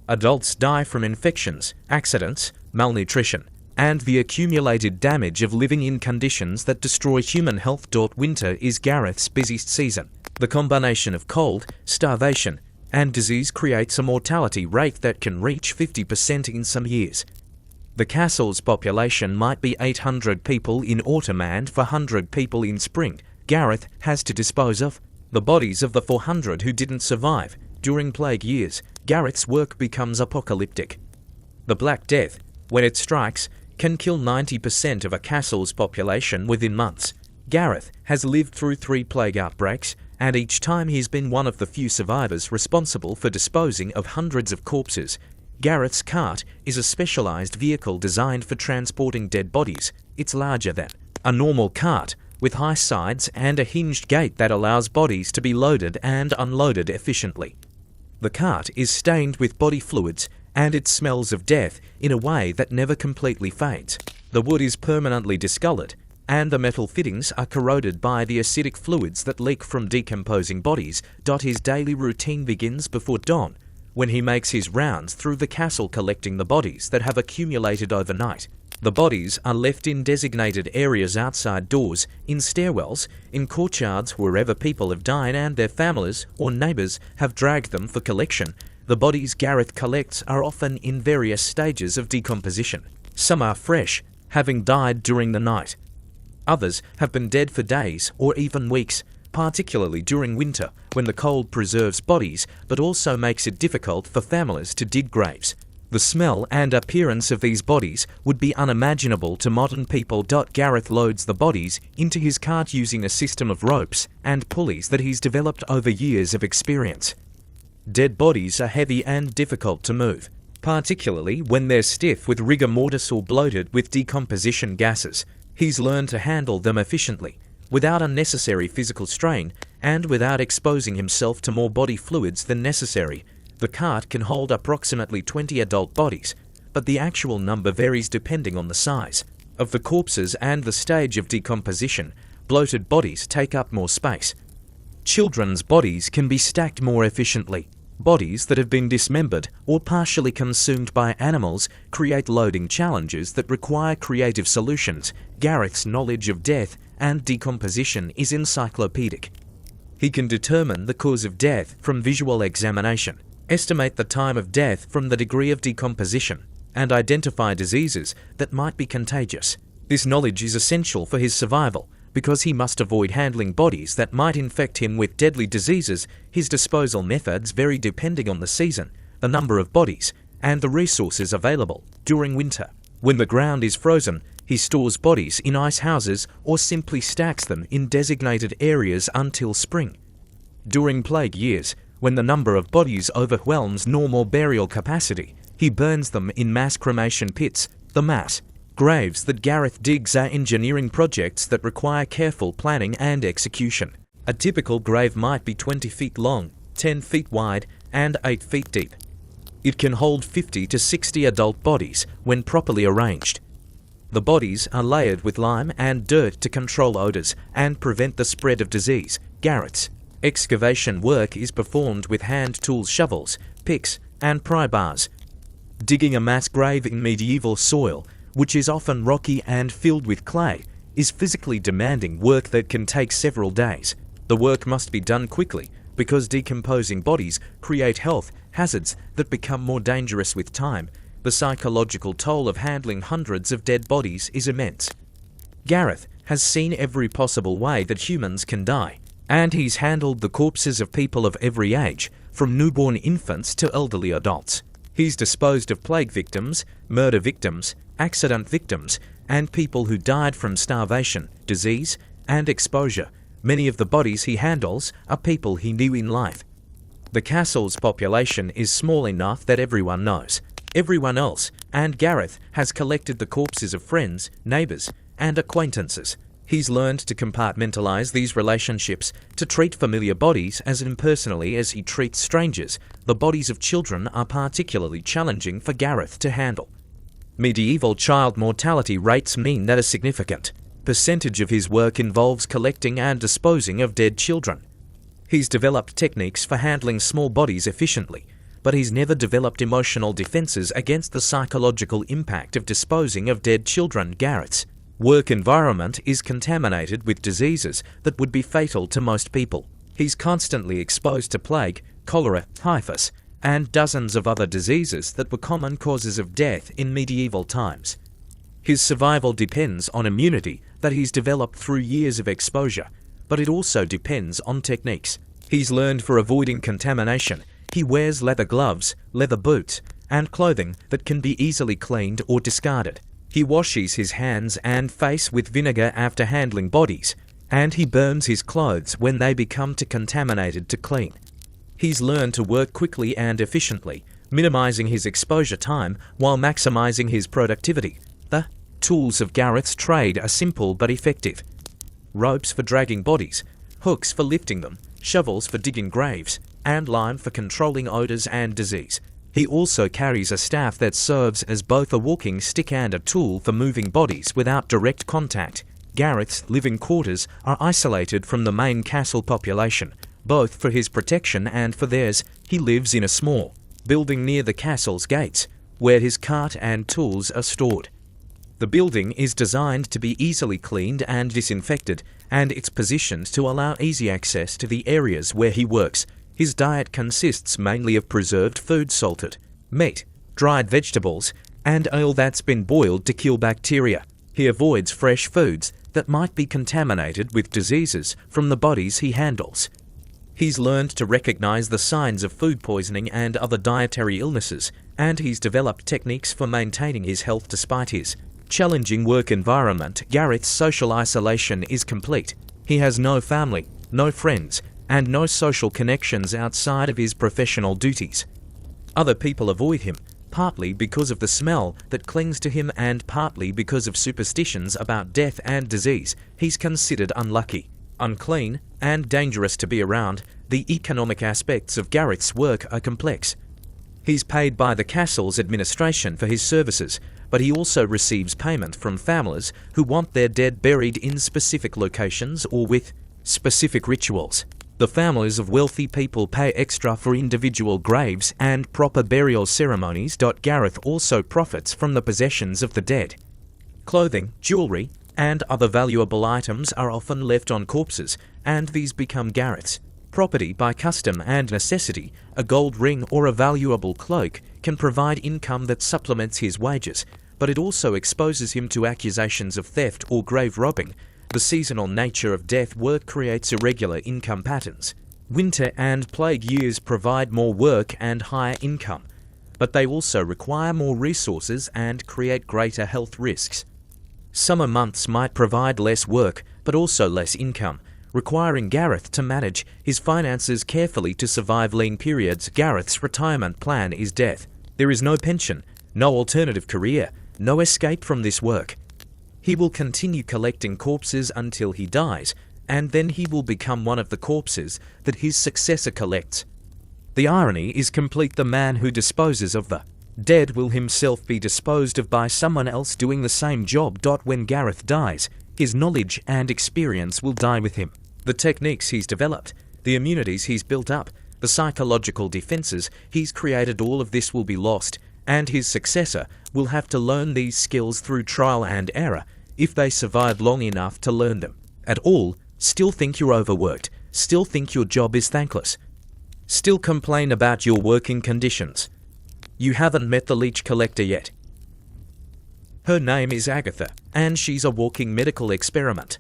Adults die from infections, accidents, malnutrition, and the accumulated damage of living in conditions that destroy human health. Winter is Gareth's busiest season. The combination of cold, starvation, and disease creates a mortality rate that can reach 50% in some years. The castle's population might be 800 people in autumn and 400 people in spring. Gareth has to dispose of the bodies of the 400 who didn't survive. During plague years, Gareth's work becomes apocalyptic. The Black Death, when it strikes, can kill 90% of a castle's population within months. Gareth has lived through 3 plague outbreaks, and each time he's been one of the few survivors responsible for disposing of hundreds of corpses. Gareth's cart is a specialized vehicle designed for transporting dead bodies. It's larger than a normal cart, with high sides and a hinged gate that allows bodies to be loaded and unloaded efficiently. The cart is stained with body fluids, and it smells of death in a way that never completely fades. The wood is permanently discolored, and the metal fittings are corroded by the acidic fluids that leak from decomposing bodies. His daily routine begins before dawn, when he makes his rounds through the castle collecting the bodies that have accumulated overnight. The bodies are left in designated areas outside doors, in stairwells, in courtyards, wherever people have died and their families or neighbours have dragged them for collection. The bodies Gareth collects are often in various stages of decomposition. Some are fresh, having died during the night. Others have been dead for days or even weeks, particularly during winter, when the cold preserves bodies but also makes it difficult for families to dig graves. The smell and appearance of these bodies would be unimaginable to modern people. Gareth loads the bodies into his cart using a system of ropes and pulleys that he's developed over years of experience. Dead bodies are heavy and difficult to move, particularly when they're stiff with rigor mortis or bloated with decomposition gases. He's learned to handle them efficiently, without unnecessary physical strain, and without exposing himself to more body fluids than necessary. The cart can hold approximately 20 adult bodies, but the actual number varies depending on the size of the corpses and the stage of decomposition. Bloated bodies take up more space. Children's bodies can be stacked more efficiently. Bodies that have been dismembered or partially consumed by animals create loading challenges that require creative solutions. Gareth's knowledge of death and decomposition is encyclopedic. He can determine the cause of death from visual examination, estimate the time of death from the degree of decomposition, and identify diseases that might be contagious. This knowledge is essential for his survival because he must avoid handling bodies that might infect him with deadly diseases. His disposal methods vary depending on the season, the number of bodies, and the resources available. During winter, when the ground is frozen, he stores bodies in ice houses or simply stacks them in designated areas until spring. During plague years, when the number of bodies overwhelms normal burial capacity, he burns them in mass cremation pits, the mass graves that Gareth digs are engineering projects that require careful planning and execution. A typical grave might be 20 feet long, 10 feet wide, and 8 feet deep. It can hold 50 to 60 adult bodies when properly arranged. The bodies are layered with lime and dirt to control odors and prevent the spread of disease. Gareth's excavation work is performed with hand tools, shovels, picks, and pry bars. Digging a mass grave in medieval soil, which is often rocky and filled with clay, is physically demanding work that can take several days. The work must be done quickly because decomposing bodies create health hazards that become more dangerous with time. The psychological toll of handling hundreds of dead bodies is immense. Gareth has seen every possible way that humans can die, and he's handled the corpses of people of every age, from newborn infants to elderly adults. He's disposed of plague victims, murder victims, accident victims, and people who died from starvation, disease, and exposure. Many of the bodies he handles are people he knew in life. The castle's population is small enough that everyone knows everyone else, and Gareth has collected the corpses of friends, neighbours, and acquaintances. He's learned to compartmentalize these relationships, to treat familiar bodies as impersonally as he treats strangers. The bodies of children are particularly challenging for Gareth to handle. Medieval child mortality rates mean that a significant percentage of his work involves collecting and disposing of dead children. He's developed techniques for handling small bodies efficiently, but he's never developed emotional defenses against the psychological impact of disposing of dead children. Gareth's work environment is contaminated with diseases that would be fatal to most people. He's constantly exposed to plague, cholera, typhus, and dozens of other diseases that were common causes of death in medieval times. His survival depends on immunity that he's developed through years of exposure, but it also depends on techniques he's learned for avoiding contamination. He wears leather gloves, leather boots, and clothing that can be easily cleaned or discarded. He washes his hands and face with vinegar after handling bodies, and he burns his clothes when they become too contaminated to clean. He's learned to work quickly and efficiently, minimizing his exposure time while maximizing his productivity. The tools of Gareth's trade are simple but effective. Ropes for dragging bodies, hooks for lifting them, shovels for digging graves, and lime for controlling odors and disease. He also carries a staff that serves as both a walking stick and a tool for moving bodies without direct contact. Gareth's living quarters are isolated from the main castle population, both for his protection and for theirs. He lives in a small building near the castle's gates, where his cart and tools are stored. The building is designed to be easily cleaned and disinfected, and it's positioned to allow easy access to the areas where he works. His diet consists mainly of preserved food, salted meat, dried vegetables, and ale that's been boiled to kill bacteria. He avoids fresh foods that might be contaminated with diseases from the bodies he handles. He's learned to recognize the signs of food poisoning and other dietary illnesses, and he's developed techniques for maintaining his health despite his challenging work environment. Gareth's social isolation is complete. He has no family, no friends, and no social connections outside of his professional duties. Other people avoid him, partly because of the smell that clings to him and partly because of superstitions about death and disease. He's considered unlucky, unclean, and dangerous to be around. The economic aspects of Gareth's work are complex. He's paid by the castle's administration for his services, but he also receives payment from families who want their dead buried in specific locations or with specific rituals. The families of wealthy people pay extra for individual graves and proper burial ceremonies. Gareth also profits from the possessions of the dead. Clothing, jewelry, and other valuable items are often left on corpses, and these become Gareth's Property by custom and necessity, a gold ring or a valuable cloak can provide income that supplements his wages, but it also exposes him to accusations of theft or grave robbing. The seasonal nature of death work creates irregular income patterns. Winter and plague years provide more work and higher income, but they also require more resources and create greater health risks. Summer months might provide less work, but also less income, requiring Gareth to manage his finances carefully to survive lean periods. Gareth's retirement plan is death. There is no pension, no alternative career, no escape from this work. He will continue collecting corpses until he dies, and then he will become one of the corpses that his successor collects. The irony is complete. The man who disposes of the dead will himself be disposed of by someone else doing the same job. When Gareth dies, his knowledge and experience will die with him. The techniques he's developed, the immunities he's built up, the psychological defenses he's created, all of this will be lost, and his successor will have to learn these skills through trial and error if they survive long enough to learn them. At all, still think you're overworked, still think your job is thankless, still complain about your working conditions. You haven't met the leech collector yet. Her name is Agatha, and she's a walking medical experiment.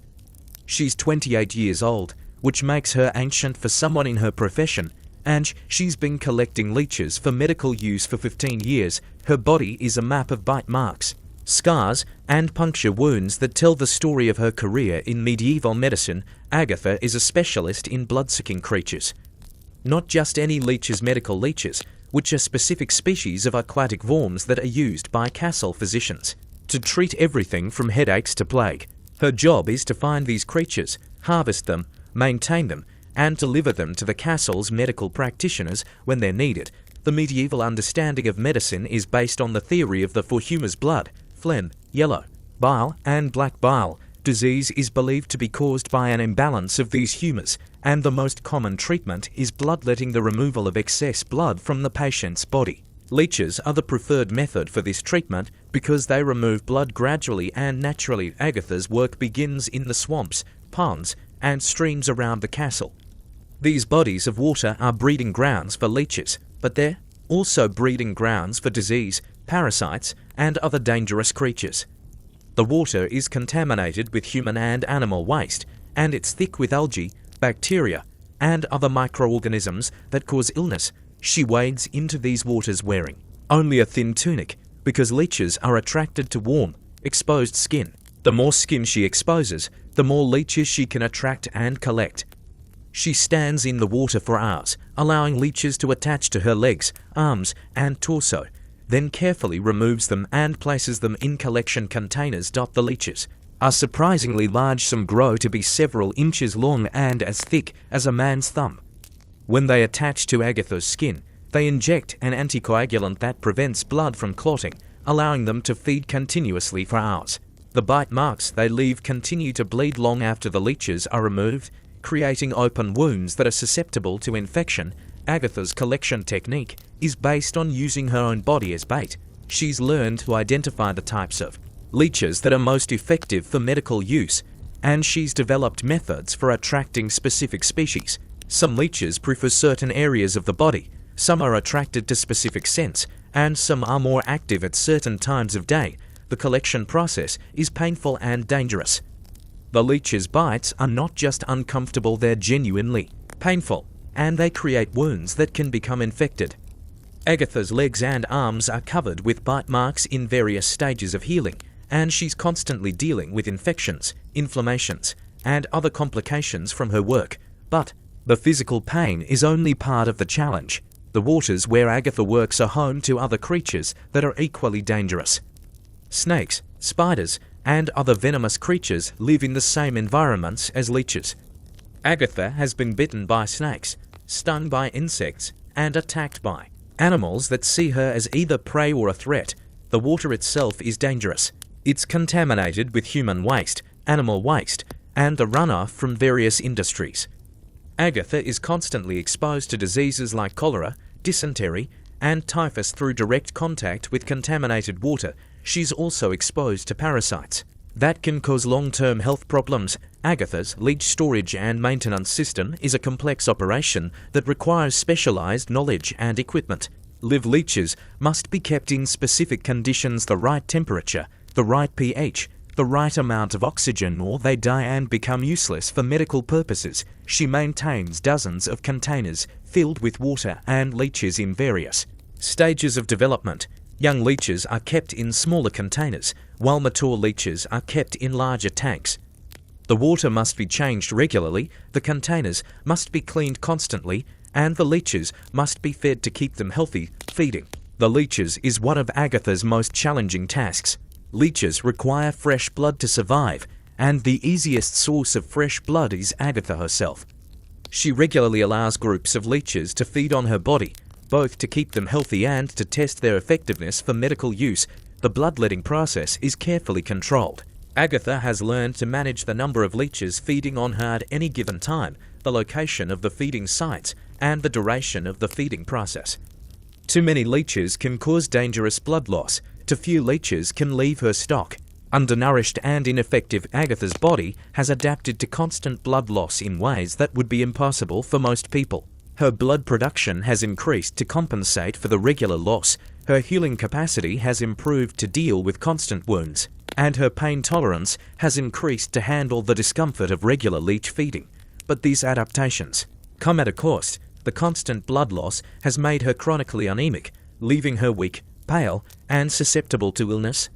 She's 28 years old, which makes her ancient for someone in her profession, and she's been collecting leeches for medical use for 15 years. Her body is a map of bite marks, scars, and puncture wounds that tell the story of her career in medieval medicine. Agatha is a specialist in blood-sucking creatures. Not just any leeches, medical leeches, which are specific species of aquatic worms that are used by castle physicians to treat everything from headaches to plague. Her job is to find these creatures, harvest them, maintain them, and deliver them to the castle's medical practitioners when they're needed. The medieval understanding of medicine is based on the theory of the four humours: blood, phlegm, yellow bile, and black bile. Disease is believed to be caused by an imbalance of these humours, and the most common treatment is bloodletting, the removal of excess blood from the patient's body. Leeches are the preferred method for this treatment because they remove blood gradually and naturally. Agatha's work begins in the swamps, ponds, and streams around the castle. These bodies of water are breeding grounds for leeches, but they're also breeding grounds for disease, parasites, and other dangerous creatures. The water is contaminated with human and animal waste, and it's thick with algae, bacteria, and other microorganisms that cause illness. She wades into these waters wearing only a thin tunic because leeches are attracted to warm, exposed skin. The more skin she exposes, the more leeches she can attract and collect. She stands in the water for hours, allowing leeches to attach to her legs, arms, and torso, then carefully removes them and places them in collection containers. The leeches are surprisingly large. Some grow to be several inches long and as thick as a man's thumb. When they attach to Agatha's skin, they inject an anticoagulant that prevents blood from clotting, allowing them to feed continuously for hours. The bite marks they leave continue to bleed long after the leeches are removed, creating open wounds that are susceptible to infection. Agatha's collection technique is based on using her own body as bait. She's learned to identify the types of leeches that are most effective for medical use, and she's developed methods for attracting specific species. Some leeches prefer certain areas of the body, some are attracted to specific scents, and some are more active at certain times of day. The collection process is painful and dangerous. The leech's bites are not just uncomfortable, they're genuinely painful, and they create wounds that can become infected. Agatha's legs and arms are covered with bite marks in various stages of healing, and she's constantly dealing with infections, inflammations, and other complications from her work. But the physical pain is only part of the challenge. The waters where Agatha works are home to other creatures that are equally dangerous. Snakes, spiders, and other venomous creatures live in the same environments as leeches. Agatha has been bitten by snakes, stung by insects, and attacked by animals that see her as either prey or a threat. The water itself is dangerous. It's contaminated with human waste, animal waste, and the runoff from various industries. Agatha is constantly exposed to diseases like cholera, dysentery, and typhus through direct contact with contaminated water. She's also exposed to parasites. that can cause long-term health problems. Agatha's leech storage and maintenance system is a complex operation that requires specialized knowledge and equipment. Live leeches must be kept in specific conditions, the right temperature, the right pH, the right amount of oxygen, or they die and become useless for medical purposes. She maintains dozens of containers filled with water and leeches in various stages of development. Young leeches are kept in smaller containers, while mature leeches are kept in larger tanks. The water must be changed regularly, the containers must be cleaned constantly, and the leeches must be fed to keep them healthy. Feeding the leeches is one of Agatha's most challenging tasks. Leeches require fresh blood to survive, and the easiest source of fresh blood is Agatha herself. She regularly allows groups of leeches to feed on her body, both to keep them healthy and to test their effectiveness for medical use. The bloodletting process is carefully controlled. Agatha has learned to manage the number of leeches feeding on her at any given time, the location of the feeding sites, and the duration of the feeding process. Too many leeches can cause dangerous blood loss. Too few leeches can leave her stock. Undernourished and ineffective, Agatha's body has adapted to constant blood loss in ways that would be impossible for most people. Her blood production has increased to compensate for the regular loss. Her healing capacity has improved to deal with constant wounds, and her pain tolerance has increased to handle the discomfort of regular leech feeding. But these adaptations come at a cost. The constant blood loss has made her chronically anemic, leaving her weak, pale, and susceptible to illness.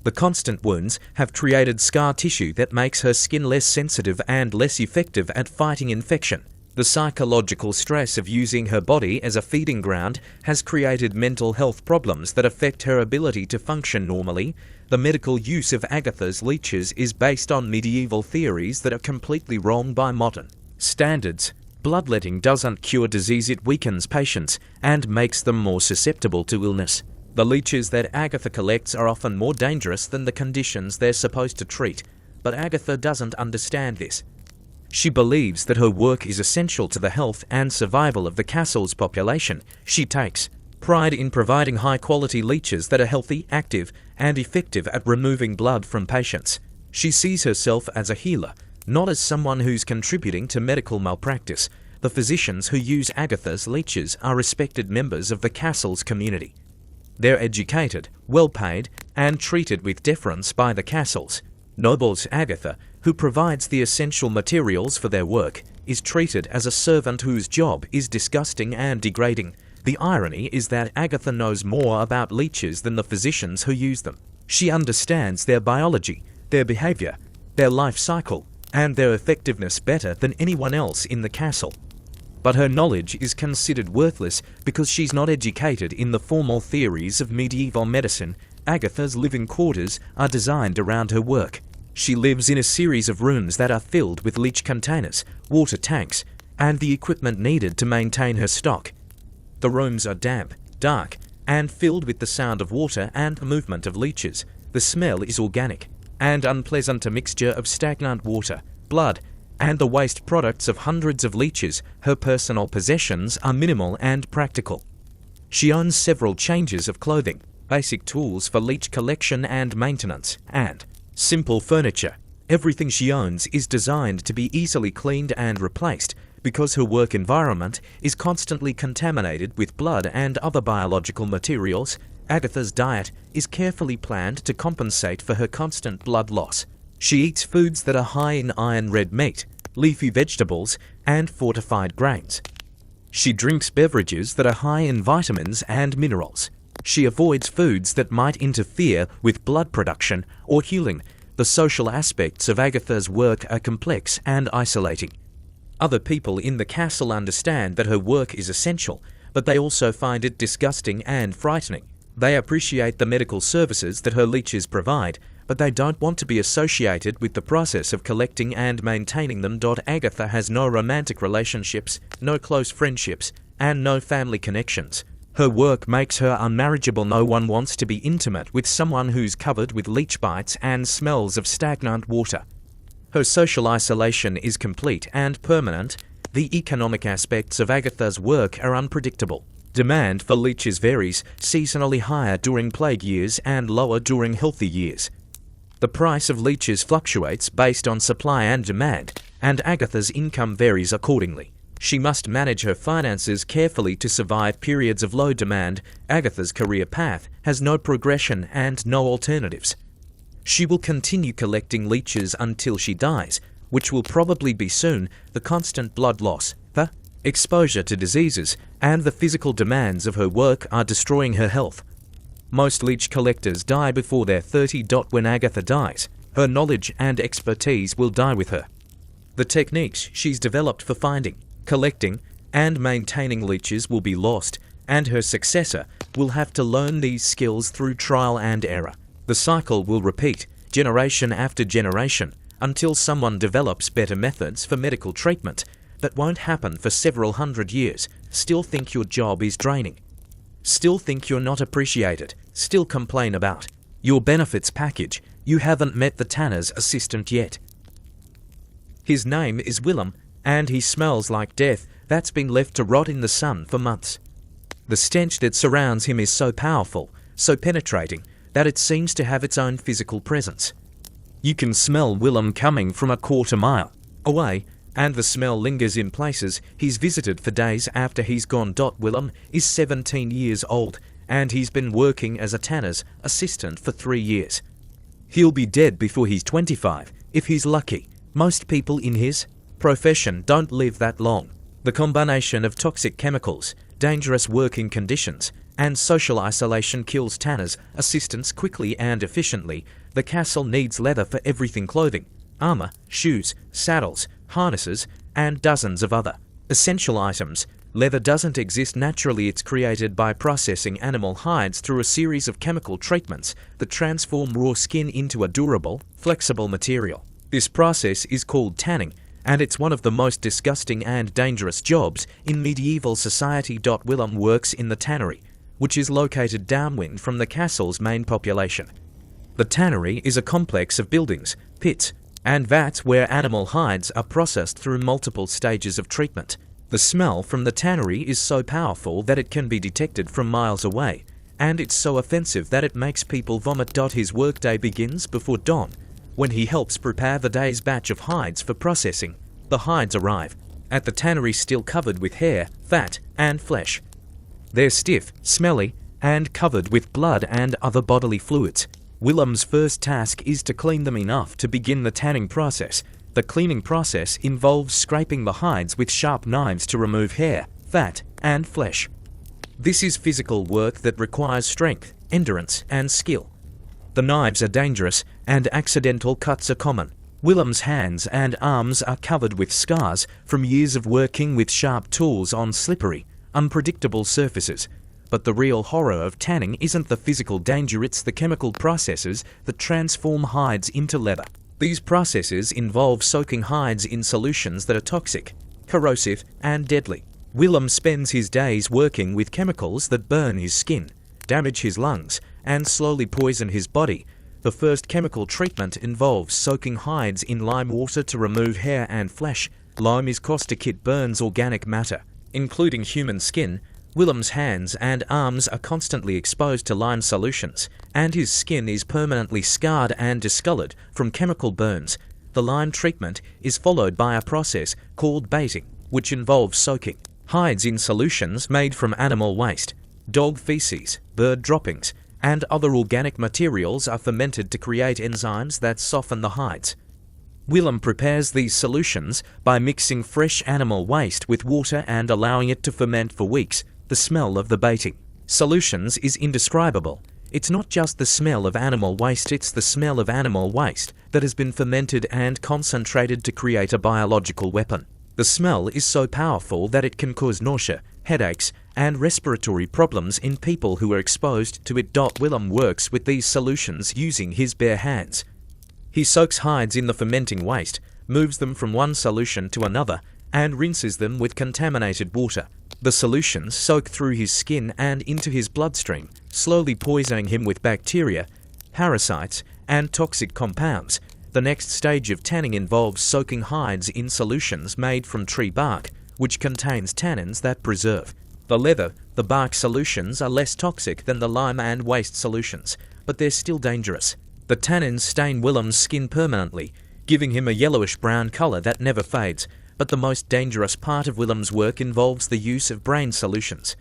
The constant wounds have created scar tissue that makes her skin less sensitive and less effective at fighting infection. The psychological stress of using her body as a feeding ground has created mental health problems that affect her ability to function normally. The medical use of Agatha's leeches is based on medieval theories that are completely wrong by modern standards. Bloodletting doesn't cure disease, it weakens patients and makes them more susceptible to illness. The leeches that Agatha collects are often more dangerous than the conditions they're supposed to treat, but Agatha doesn't understand this. She believes that her work is essential to the health and survival of the castle's population. She takes pride in providing high-quality leeches that are healthy, active, and effective at removing blood from patients. She sees herself as a healer, not as someone who's contributing to medical malpractice. The physicians who use Agatha's leeches are respected members of the castle's community. They're educated, well-paid, and treated with deference by the castle's nobles. Agatha, who provides the essential materials for their work, is treated as a servant whose job is disgusting and degrading. The irony is that Agatha knows more about leeches than the physicians who use them. She understands their biology, their behavior, their life cycle, and their effectiveness better than anyone else in the castle. But her knowledge is considered worthless because she's not educated in the formal theories of medieval medicine. Agatha's living quarters are designed around her work. She lives in a series of rooms that are filled with leech containers, water tanks, and the equipment needed to maintain her stock. The rooms are damp, dark, and filled with the sound of water and movement of leeches. The smell is organic and unpleasant, a mixture of stagnant water, blood, and the waste products of hundreds of leeches. Her personal possessions are minimal and practical. She owns several changes of clothing, basic tools for leech collection and maintenance, and simple furniture. Everything she owns is designed to be easily cleaned and replaced because her work environment is constantly contaminated with blood and other biological materials. Agatha's diet is carefully planned to compensate for her constant blood loss. She eats foods that are high in iron, red meat, leafy vegetables, and fortified grains. She drinks beverages that are high in vitamins and minerals. She avoids foods that might interfere with blood production or healing. The social aspects of Agatha's work are complex and isolating. Other people in the castle understand that her work is essential, but they also find it disgusting and frightening. They appreciate the medical services that her leeches provide, but they don't want to be associated with the process of collecting and maintaining them. Agatha has no romantic relationships, no close friendships, and no family connections. Her work makes her unmarriageable. No one wants to be intimate with someone who's covered with leech bites and smells of stagnant water. Her social isolation is complete and permanent. The economic aspects of Agatha's work are unpredictable. Demand for leeches varies, seasonally higher during plague years and lower during healthy years. The price of leeches fluctuates based on supply and demand, and Agatha's income varies accordingly. She must manage her finances carefully to survive periods of low demand. Agatha's career path has no progression and no alternatives. She will continue collecting leeches until she dies, which will probably be soon. The constant blood loss, the exposure to diseases, and the physical demands of her work are destroying her health. Most leech collectors die before they're 30. When Agatha dies, her knowledge and expertise will die with her. The techniques she's developed for finding, collecting, and maintaining leeches will be lost, and her successor will have to learn these skills through trial and error. The cycle will repeat, generation after generation, until someone develops better methods for medical treatment. That won't happen for several hundred years. Still think your job is draining. Still think you're not appreciated. Still complain about your benefits package. You haven't met the tanner's assistant yet. His name is Willem, and he smells like death that's been left to rot in the sun for months. The stench that surrounds him is so powerful, so penetrating, that it seems to have its own physical presence. You can smell Willem coming from a quarter mile away, and the smell lingers in places he's visited for days after he's gone. Willem is 17 years old, and he's been working as a tanner's assistant for 3 years. He'll be dead before he's 25, if he's lucky. Most people in his profession don't live that long. The combination of toxic chemicals, dangerous working conditions, and social isolation kills tanner's assistants quickly and efficiently. The castle needs leather for everything: clothing, armor, shoes, saddles, harnesses, and dozens of other essential items. Leather doesn't exist naturally. It's created by processing animal hides through a series of chemical treatments that transform raw skin into a durable, flexible material. This process is called tanning, and it's one of the most disgusting and dangerous jobs in medieval society. Willem works in the tannery, which is located downwind from the castle's main population. The tannery is a complex of buildings, pits, and vats where animal hides are processed through multiple stages of treatment. The smell from the tannery is so powerful that it can be detected from miles away, and it's so offensive that it makes people vomit. His workday begins before dawn, when he helps prepare the day's batch of hides for processing. The hides arrive at the tannery still covered with hair, fat, and flesh. They're stiff, smelly, and covered with blood and other bodily fluids. Willem's first task is to clean them enough to begin the tanning process. The cleaning process involves scraping the hides with sharp knives to remove hair, fat, and flesh. This is physical work that requires strength, endurance, and skill. The knives are dangerous, and accidental cuts are common. Willem's hands and arms are covered with scars from years of working with sharp tools on slippery, unpredictable surfaces. But the real horror of tanning isn't the physical danger, it's the chemical processes that transform hides into leather. These processes involve soaking hides in solutions that are toxic, corrosive, and deadly. Willem spends his days working with chemicals that burn his skin, damage his lungs, and slowly poison his body. The first chemical treatment involves soaking hides in lime water to remove hair and flesh. Lime is caustic, it burns organic matter, including human skin. Willem's hands and arms are constantly exposed to lime solutions, and his skin is permanently scarred and discolored from chemical burns. The lime treatment is followed by a process called baiting, which involves soaking hides in solutions made from animal waste. Dog feces, bird droppings, and other organic materials are fermented to create enzymes that soften the hides. Willem prepares these solutions by mixing fresh animal waste with water and allowing it to ferment for weeks. The smell of the baiting solutions is indescribable. It's not just the smell of animal waste, it's the smell of animal waste that has been fermented and concentrated to create a biological weapon. The smell is so powerful that it can cause nausea, headaches, and respiratory problems in people who are exposed to it. Willem works with these solutions using his bare hands. He soaks hides in the fermenting waste, moves them from one solution to another, and rinses them with contaminated water. The solutions soak through his skin and into his bloodstream, slowly poisoning him with bacteria, parasites, and toxic compounds. The next stage of tanning involves soaking hides in solutions made from tree bark, which contains tannins that preserve the leather. The bark solutions are less toxic than the lime and waste solutions, but they're still dangerous. The tannins stain Willem's skin permanently, giving him a yellowish-brown colour that never fades, but the most dangerous part of Willem's work involves the use of brain solutions.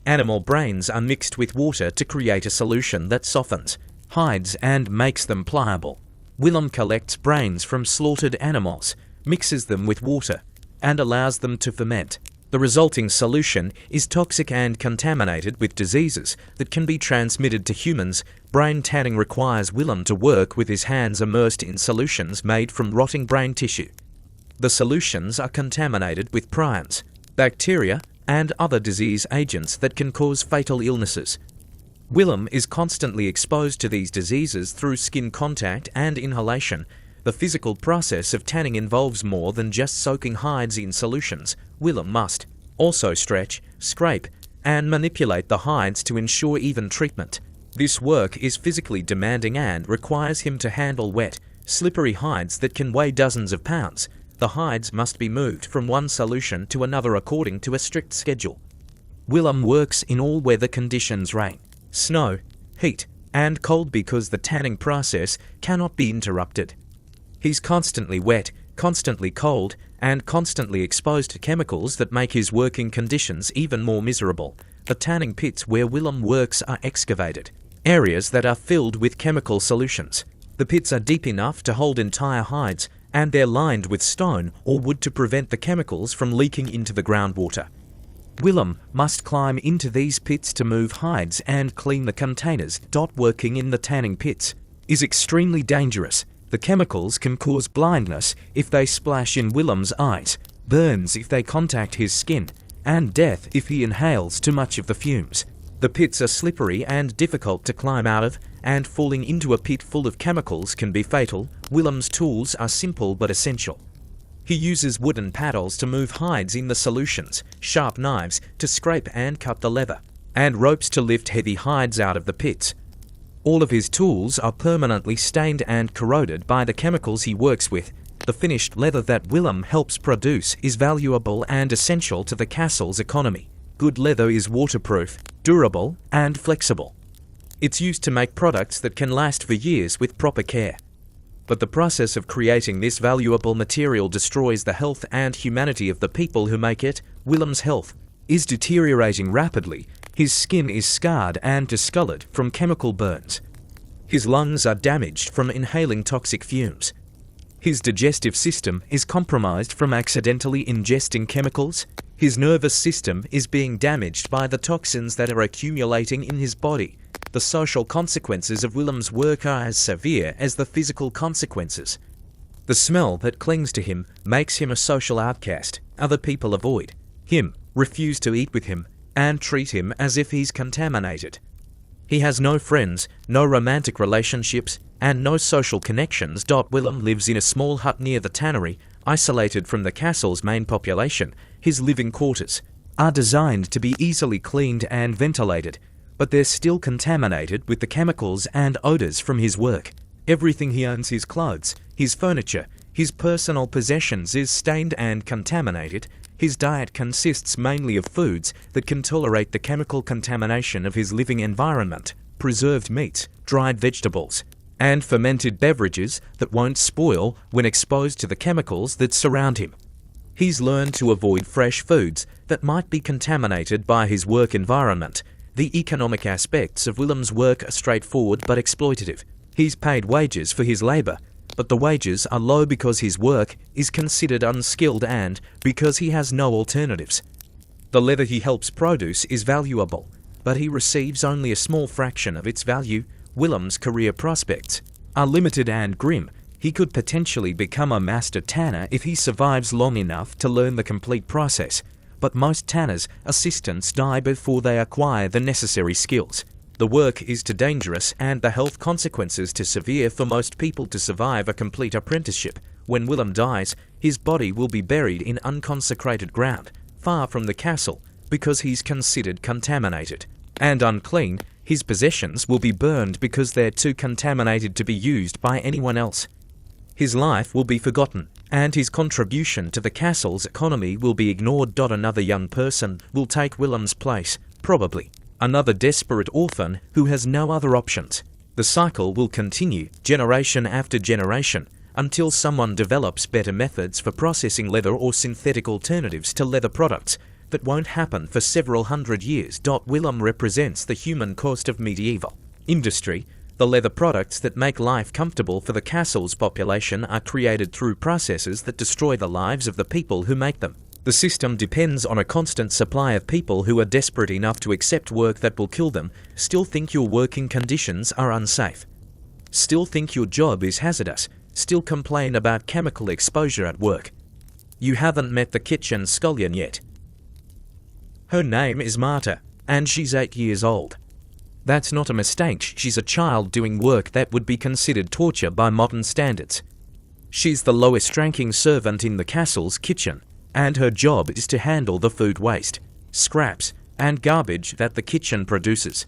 Animal brains are mixed with water to create a solution that softens, hides and makes them pliable. Willem collects brains from slaughtered animals, mixes them with water, and allows them to ferment. The resulting solution is toxic and contaminated with diseases that can be transmitted to humans. Brain tanning requires Willem to work with his hands immersed in solutions made from rotting brain tissue. The solutions are contaminated with prions, bacteria, and other disease agents that can cause fatal illnesses. Willem is constantly exposed to these diseases through skin contact and inhalation. The physical process of tanning involves more than just soaking hides in solutions. Willem must also stretch, scrape, and manipulate the hides to ensure even treatment. This work is physically demanding and requires him to handle wet, slippery hides that can weigh dozens of pounds. The hides must be moved from one solution to another according to a strict schedule. Willem works in all weather conditions: rain, snow, heat, and cold, because the tanning process cannot be interrupted. He's constantly wet, constantly cold, and constantly exposed to chemicals that make his working conditions even more miserable. The tanning pits where Willem works are excavated, areas that are filled with chemical solutions. The pits are deep enough to hold entire hides, and they're lined with stone or wood to prevent the chemicals from leaking into the groundwater. Willem must climb into these pits to move hides and clean the containers. Working in the tanning pits is extremely dangerous. The chemicals can cause blindness if they splash in Willem's eyes, burns if they contact his skin, and death if he inhales too much of the fumes. The pits are slippery and difficult to climb out of, and falling into a pit full of chemicals can be fatal. Willem's tools are simple but essential. He uses wooden paddles to move hides in the solutions, sharp knives to scrape and cut the leather, and ropes to lift heavy hides out of the pits. All of his tools are permanently stained and corroded by the chemicals he works with. The finished leather that Willem helps produce is valuable and essential to the castle's economy. Good leather is waterproof, durable, and flexible. It's used to make products that can last for years with proper care. But the process of creating this valuable material destroys the health and humanity of the people who make it. Willem's health is deteriorating rapidly. His skin is scarred and discolored from chemical burns. His lungs are damaged from inhaling toxic fumes. His digestive system is compromised from accidentally ingesting chemicals. His nervous system is being damaged by the toxins that are accumulating in his body. The social consequences of Willem's work are as severe as the physical consequences. The smell that clings to him makes him a social outcast. Other people avoid him, refuse to eat with him, and treat him as if he's contaminated. He has no friends, no romantic relationships, and no social connections. Willem lives in a small hut near the tannery, isolated from the castle's main population. His living quarters are designed to be easily cleaned and ventilated, but they're still contaminated with the chemicals and odors from his work. Everything he owns, his clothes, his furniture, his personal possessions, is stained and contaminated. His diet consists mainly of foods that can tolerate the chemical contamination of his living environment: preserved meats, dried vegetables, and fermented beverages that won't spoil when exposed to the chemicals that surround him. He's learned to avoid fresh foods that might be contaminated by his work environment. The economic aspects of Willem's work are straightforward but exploitative. He's paid wages for his labor, but the wages are low because his work is considered unskilled and because he has no alternatives. The leather he helps produce is valuable, but he receives only a small fraction of its value. Willem's career prospects are limited and grim. He could potentially become a master tanner if he survives long enough to learn the complete process, but most tanners' assistants die before they acquire the necessary skills. The work is too dangerous and the health consequences too severe for most people to survive a complete apprenticeship. When Willem dies, his body will be buried in unconsecrated ground, far from the castle, because he's considered contaminated and unclean. His possessions will be burned because they're too contaminated to be used by anyone else. His life will be forgotten, and his contribution to the castle's economy will be ignored. Another young person will take Willem's place, probably another desperate orphan who has no other options. The cycle will continue generation after generation until someone develops better methods for processing leather or synthetic alternatives to leather products. That won't happen for several hundred years. Willem represents the human cost of medieval industry. The leather products that make life comfortable for the castle's population are created through processes that destroy the lives of the people who make them. The system depends on a constant supply of people who are desperate enough to accept work that will kill them, still think your working conditions are unsafe, still think your job is hazardous, still complain about chemical exposure at work. You haven't met the kitchen scullion yet. Her name is Marta, and she's 8 years old. That's not a mistake, she's a child doing work that would be considered torture by modern standards. She's the lowest ranking servant in the castle's kitchen, and her job is to handle the food waste, scraps, and garbage that the kitchen produces.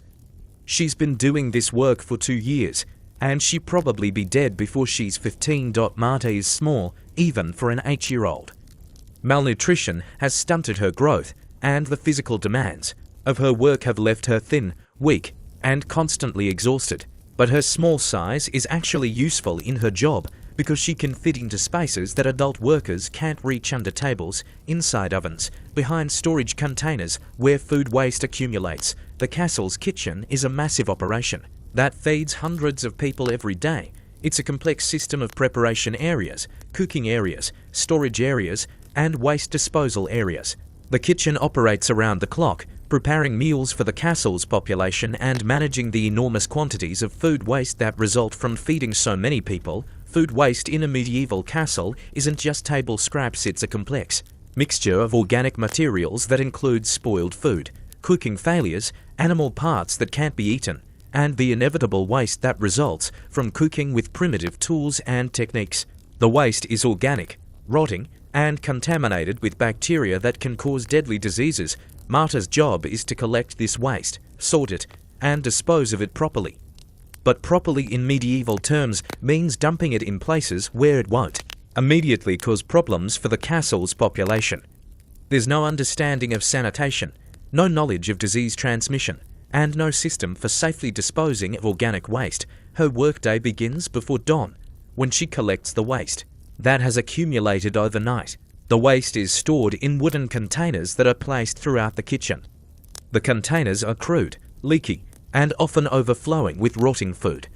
She's been doing this work for 2 years, and she'd probably be dead before she's 15. Marta is small, even for an 8-year-old. Malnutrition has stunted her growth, and the physical demands of her work have left her thin, weak, and constantly exhausted. But her small size is actually useful in her job because she can fit into spaces that adult workers can't reach, under tables, inside ovens, behind storage containers where food waste accumulates. The castle's kitchen is a massive operation that feeds hundreds of people every day. It's a complex system of preparation areas, cooking areas, storage areas, and waste disposal areas. The kitchen operates around the clock, preparing meals for the castle's population and managing the enormous quantities of food waste that result from feeding so many people. Food waste in a medieval castle isn't just table scraps, it's a complex mixture of organic materials that includes spoiled food, cooking failures, animal parts that can't be eaten, and the inevitable waste that results from cooking with primitive tools and techniques. The waste is organic, rotting, and contaminated with bacteria that can cause deadly diseases. Marta's job is to collect this waste, sort it, and dispose of it properly. But properly in medieval terms means dumping it in places where it won't immediately cause problems for the castle's population. There's no understanding of sanitation, no knowledge of disease transmission, and no system for safely disposing of organic waste. Her workday begins before dawn, when she collects the waste that has accumulated overnight. The waste is stored in wooden containers that are placed throughout the kitchen. The containers are crude, leaky, and often overflowing with rotting food.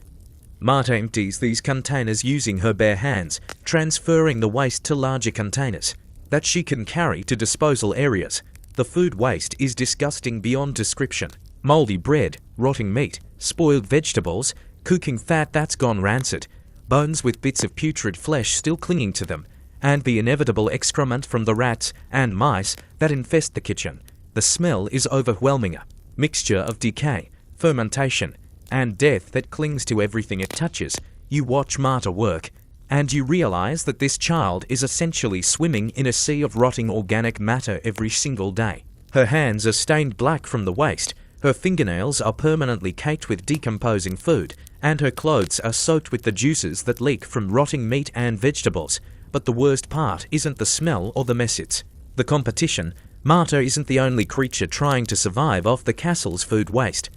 Marta empties these containers using her bare hands, transferring the waste to larger containers that she can carry to disposal areas. The food waste is disgusting beyond description. Moldy bread, rotting meat, spoiled vegetables, cooking fat that's gone rancid, bones with bits of putrid flesh still clinging to them, and the inevitable excrement from the rats and mice that infest the kitchen. The smell is overwhelming, a mixture of decay, fermentation, and death that clings to everything it touches. You watch Marta work, and you realize that this child is essentially swimming in a sea of rotting organic matter every single day. Her hands are stained black from the waste, her fingernails are permanently caked with decomposing food, and her clothes are soaked with the juices that leak from rotting meat and vegetables. But the worst part isn't the smell or the mess, it's the competition. Marta isn't the only creature trying to survive off the castle's food waste.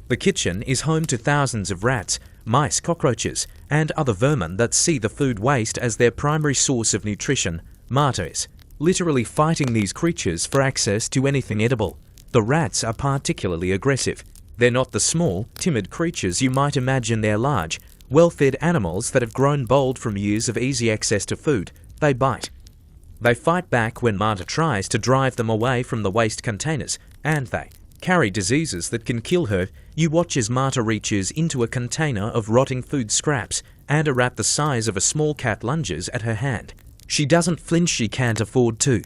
The kitchen is home to thousands of rats, mice, cockroaches, and other vermin that see the food waste as their primary source of nutrition. Marta is literally fighting these creatures for access to anything edible. The rats are particularly aggressive. They're not the small, timid creatures you might imagine. They're large, well-fed animals that have grown bold from years of easy access to food. They bite. They fight back when Marta tries to drive them away from the waste containers, and they carry diseases that can kill her. You watch as Marta reaches into a container of rotting food scraps, and a rat the size of a small cat lunges at her hand. She doesn't flinch, she can't afford to.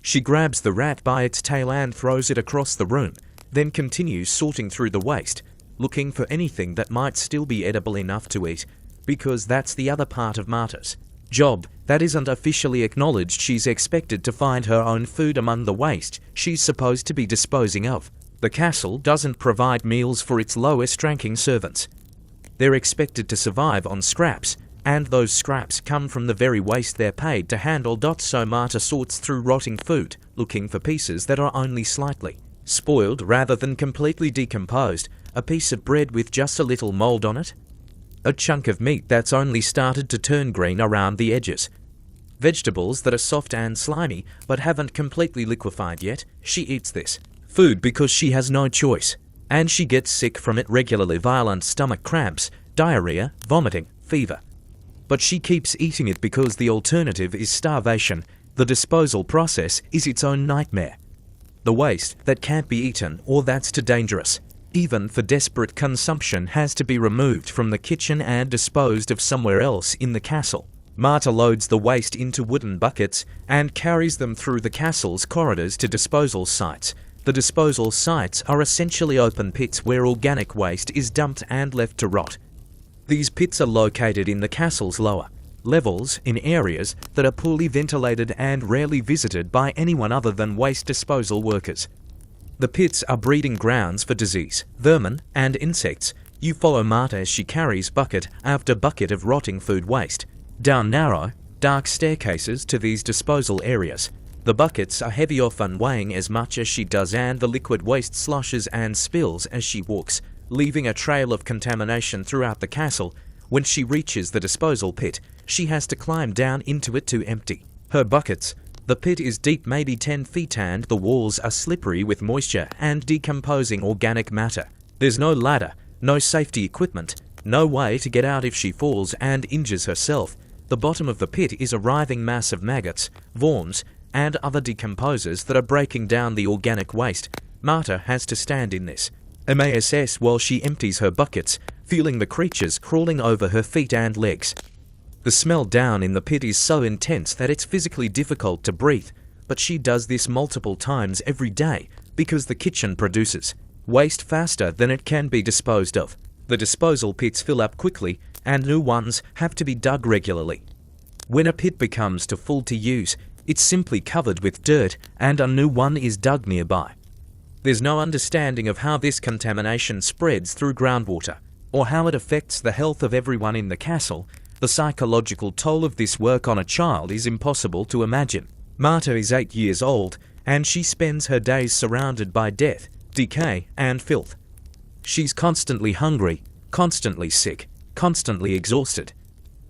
She grabs the rat by its tail and throws it across the room, then continues sorting through the waste, looking for anything that might still be edible enough to eat, because that's the other part of Marta's job that isn't officially acknowledged. She's expected to find her own food among the waste she's supposed to be disposing of. The castle doesn't provide meals for its lowest-ranking servants. They're expected to survive on scraps, and those scraps come from the very waste they're paid to handle. So Marta sorts through rotting food, looking for pieces that are only slightly Spoiled rather than completely decomposed, a piece of bread with just a little mold on it? A chunk of meat that's only started to turn green around the edges? Vegetables that are soft and slimy but haven't completely liquefied yet? She eats this food because she has no choice, and she gets sick from it regularly: violent stomach cramps, diarrhea, vomiting, fever. But she keeps eating it because the alternative is starvation. The disposal process is its own nightmare. The waste that can't be eaten or that's too dangerous, even for desperate consumption, has to be removed from the kitchen and disposed of somewhere else in the castle. Marta loads the waste into wooden buckets and carries them through the castle's corridors to disposal sites. The disposal sites are essentially open pits where organic waste is dumped and left to rot. These pits are located in the castle's lower levels in areas that are poorly ventilated and rarely visited by anyone other than waste disposal workers. The pits are breeding grounds for disease, vermin, and insects. You follow Marta as she carries bucket after bucket of rotting food waste down narrow, dark staircases to these disposal areas. The buckets are heavy, often weighing as much as she does, and the liquid waste sloshes and spills as she walks, leaving a trail of contamination throughout the castle. When she reaches the disposal pit, she has to climb down into it to empty her buckets. The pit is deep, maybe 10 feet, and the walls are slippery with moisture and decomposing organic matter. There's no ladder, no safety equipment, no way to get out if she falls and injures herself. The bottom of the pit is a writhing mass of maggots, worms, and other decomposers that are breaking down the organic waste. Marta has to stand in this mass while she empties her buckets, feeling the creatures crawling over her feet and legs. The smell down in the pit is so intense that it's physically difficult to breathe, but she does this multiple times every day because the kitchen produces waste faster than it can be disposed of. The disposal pits fill up quickly, and new ones have to be dug regularly. When a pit becomes too full to use, it's simply covered with dirt and a new one is dug nearby. There's no understanding of how this contamination spreads through groundwater, or how it affects the health of everyone in the castle. The psychological toll of this work on a child is impossible to imagine. Marta is 8 years old, and she spends her days surrounded by death, decay, and filth. She's constantly hungry, constantly sick, constantly exhausted.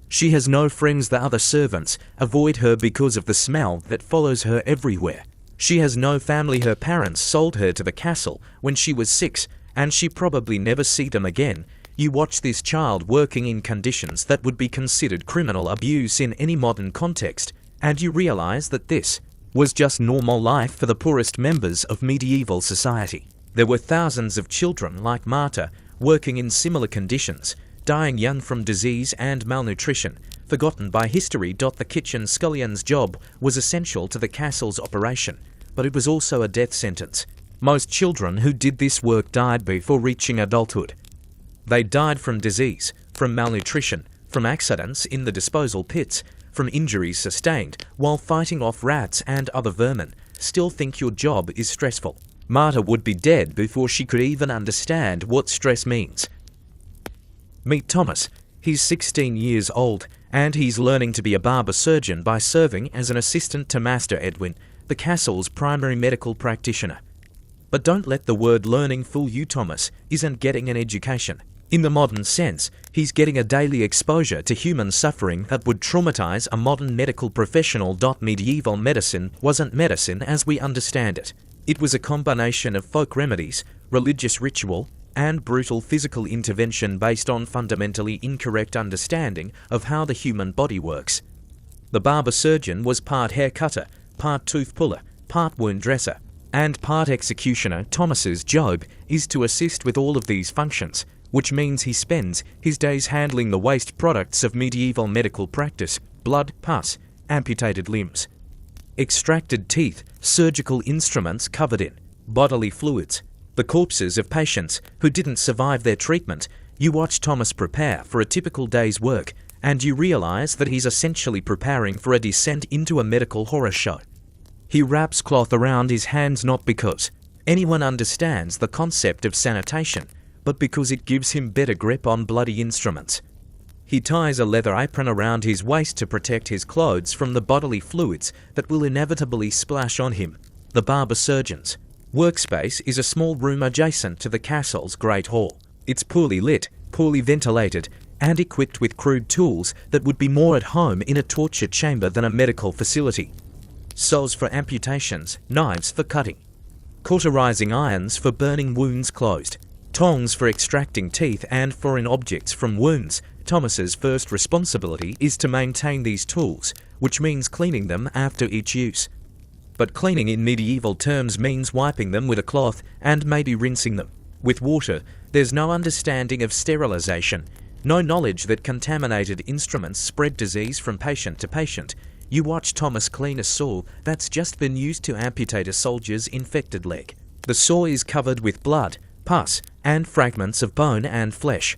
She has no friends. The other servants avoid her because of the smell that follows her everywhere. She has no family. Her parents sold her to the castle when she was 6, and she probably never see them again. You watch this child working in conditions that would be considered criminal abuse in any modern context, and you realize that this was just normal life for the poorest members of medieval society. There were thousands of children like Marta working in similar conditions, dying young from disease and malnutrition, forgotten by history. The kitchen scullion's job was essential to the castle's operation, but it was also a death sentence. Most children who did this work died before reaching adulthood. They died from disease, from malnutrition, from accidents in the disposal pits, from injuries sustained while fighting off rats and other vermin. Still think your job is stressful. Marta would be dead before she could even understand what stress means. Meet Thomas. He's 16 years old, and he's learning to be a barber surgeon by serving as an assistant to Master Edwin, the castle's primary medical practitioner. But don't let the word learning fool you. Thomas isn't getting an education. In the modern sense, he's getting a daily exposure to human suffering that would traumatize a modern medical professional. Medieval medicine wasn't medicine as we understand it. It was a combination of folk remedies, religious ritual, and brutal physical intervention based on fundamentally incorrect understanding of how the human body works. The barber surgeon was part hair cutter, part tooth puller, part wound dresser, and part executioner. Thomas's job is to assist with all of these functions, which means he spends his days handling the waste products of medieval medical practice: blood, pus, amputated limbs, extracted teeth, surgical instruments covered in bodily fluids, the corpses of patients who didn't survive their treatment. You watch Thomas prepare for a typical day's work, and you realize that he's essentially preparing for a descent into a medical horror show. He wraps cloth around his hands not because anyone understands the concept of sanitation, but because it gives him better grip on bloody instruments. He ties a leather apron around his waist to protect his clothes from the bodily fluids that will inevitably splash on him. The barber surgeons Workspace is a small room adjacent to the castle's Great Hall. It's poorly lit, poorly ventilated, and equipped with crude tools that would be more at home in a torture chamber than a medical facility. Saws for amputations, knives for cutting, cauterizing irons for burning wounds closed, tongs for extracting teeth and foreign objects from wounds. Thomas's first responsibility is to maintain these tools, which means cleaning them after each use. But cleaning in medieval terms means wiping them with a cloth and maybe rinsing them. With water, there's no understanding of sterilization, no knowledge that contaminated instruments spread disease from patient to patient. You watch Thomas clean a saw that's just been used to amputate a soldier's infected leg. The saw is covered with blood, pus, and fragments of bone and flesh.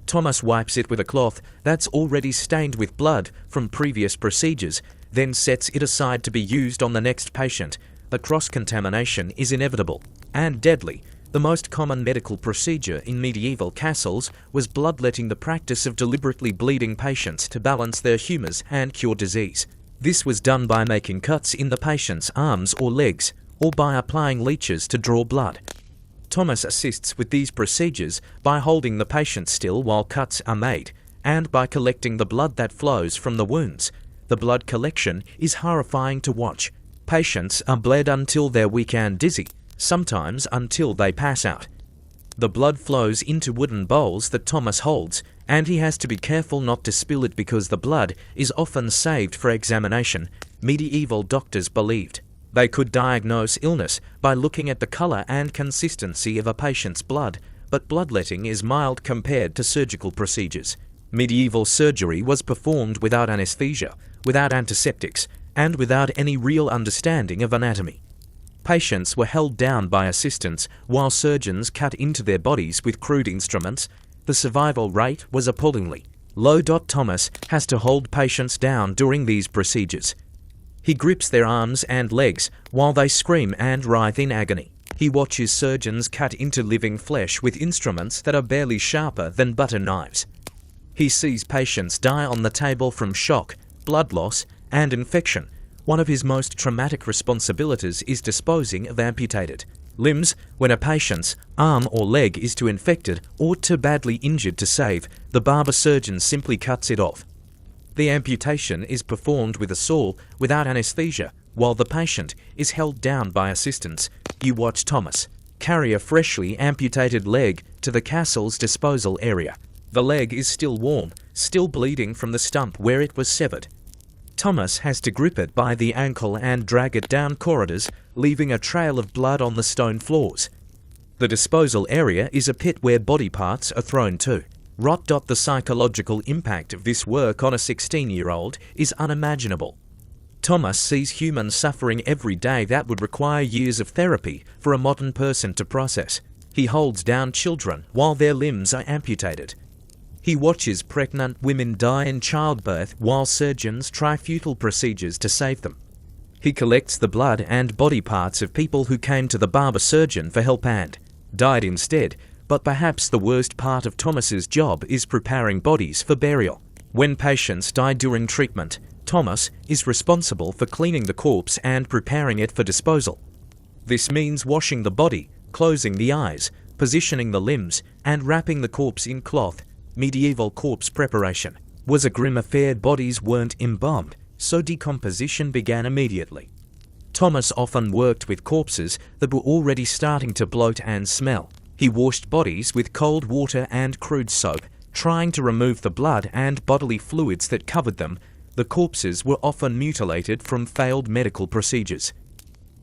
Thomas wipes it with a cloth that's already stained with blood from previous procedures, then sets it aside to be used on the next patient. The cross-contamination is inevitable and deadly. The most common medical procedure in medieval castles was bloodletting, the practice of deliberately bleeding patients to balance their humours and cure disease. This was done by making cuts in the patient's arms or legs, or by applying leeches to draw blood. Thomas assists with these procedures by holding the patient still while cuts are made, and by collecting the blood that flows from the wounds. The blood collection is horrifying to watch. Patients are bled until they're weak and dizzy, sometimes until they pass out. The blood flows into wooden bowls that Thomas holds, and he has to be careful not to spill it because the blood is often saved for examination. Medieval doctors believed they could diagnose illness by looking at the colour and consistency of a patient's blood, but bloodletting is mild compared to surgical procedures. Medieval surgery was performed without anesthesia, without antiseptics, and without any real understanding of anatomy. Patients were held down by assistants while surgeons cut into their bodies with crude instruments. The survival rate was appallingly low. Thomas has to hold patients down during these procedures. He grips their arms and legs while they scream and writhe in agony. He watches surgeons cut into living flesh with instruments that are barely sharper than butter knives. He sees patients die on the table from shock, blood loss, and infection. One of his most traumatic responsibilities is disposing of amputated limbs. When a patient's arm or leg is too infected or too badly injured to save, the barber surgeon simply cuts it off. The amputation is performed with a saw without anesthesia, while the patient is held down by assistants. You watch Thomas carry a freshly amputated leg to the castle's disposal area. The leg is still warm, still bleeding from the stump where it was severed. Thomas has to grip it by the ankle and drag it down corridors, leaving a trail of blood on the stone floors. The disposal area is a pit where body parts are thrown to rot. The psychological impact of this work on a 16-year-old is unimaginable. Thomas sees human suffering every day that would require years of therapy for a modern person to process. He holds down children while their limbs are amputated. He watches pregnant women die in childbirth while surgeons try futile procedures to save them. He collects the blood and body parts of people who came to the barber surgeon for help and died instead. But perhaps the worst part of Thomas's job is preparing bodies for burial. When patients die during treatment, Thomas is responsible for cleaning the corpse and preparing it for disposal. This means washing the body, closing the eyes, positioning the limbs, and wrapping the corpse in cloth. Medieval corpse preparation was a grim affair. Bodies weren't embalmed, so decomposition began immediately. Thomas often worked with corpses that were already starting to bloat and smell. He washed bodies with cold water and crude soap, trying to remove the blood and bodily fluids that covered them. The corpses were often mutilated from failed medical procedures.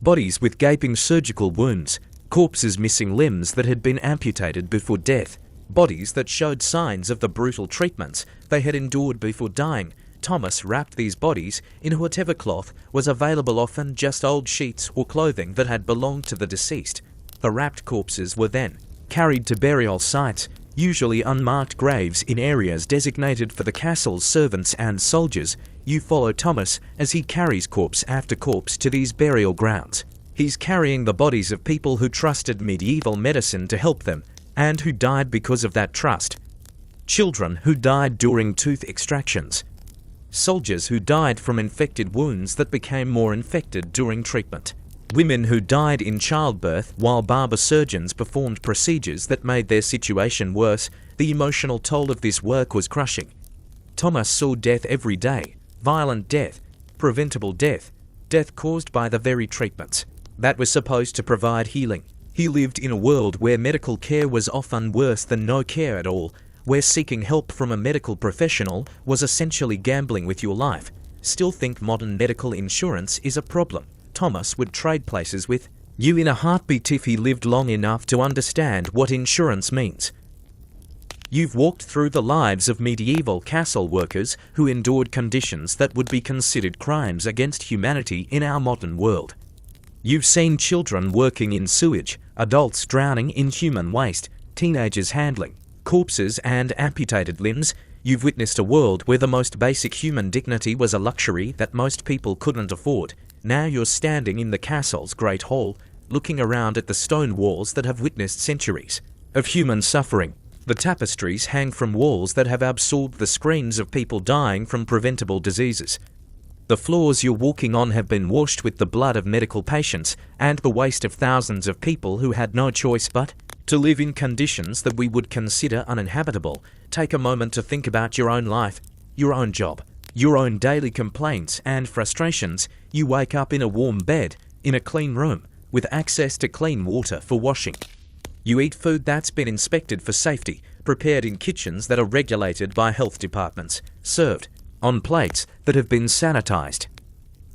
Bodies with gaping surgical wounds, corpses missing limbs that had been amputated before death, bodies that showed signs of the brutal treatments they had endured before dying. Thomas wrapped these bodies in whatever cloth was available, often just old sheets or clothing that had belonged to the deceased. The wrapped corpses were then carried to burial sites, usually unmarked graves in areas designated for the castle's servants and soldiers. You follow Thomas as he carries corpse after corpse to these burial grounds. He's carrying the bodies of people who trusted medieval medicine to help them, and who died because of that trust. Children who died during tooth extractions. Soldiers who died from infected wounds that became more infected during treatment. Women who died in childbirth while barber surgeons performed procedures that made their situation worse. The emotional toll of this work was crushing. Thomas saw death every day, violent death, preventable death, death caused by the very treatments that were supposed to provide healing. He lived in a world where medical care was often worse than no care at all, where seeking help from a medical professional was essentially gambling with your life. Still think modern medical insurance is a problem. Thomas would trade places with you in a heartbeat if he lived long enough to understand what insurance means. You've walked through the lives of medieval castle workers who endured conditions that would be considered crimes against humanity in our modern world. You've seen children working in sewage, adults drowning in human waste, teenagers handling corpses and amputated limbs. You've witnessed a world where the most basic human dignity was a luxury that most people couldn't afford. Now you're standing in the castle's great hall, looking around at the stone walls that have witnessed centuries of human suffering. The tapestries hang from walls that have absorbed the screams of people dying from preventable diseases. The floors you're walking on have been washed with the blood of medical patients and the waste of thousands of people who had no choice but to live in conditions that we would consider uninhabitable. Take a moment to think about your own life, your own job, your own daily complaints and frustrations. You wake up in a warm bed, in a clean room, with access to clean water for washing. You eat food that's been inspected for safety, prepared in kitchens that are regulated by health departments, served on plates that have been sanitized.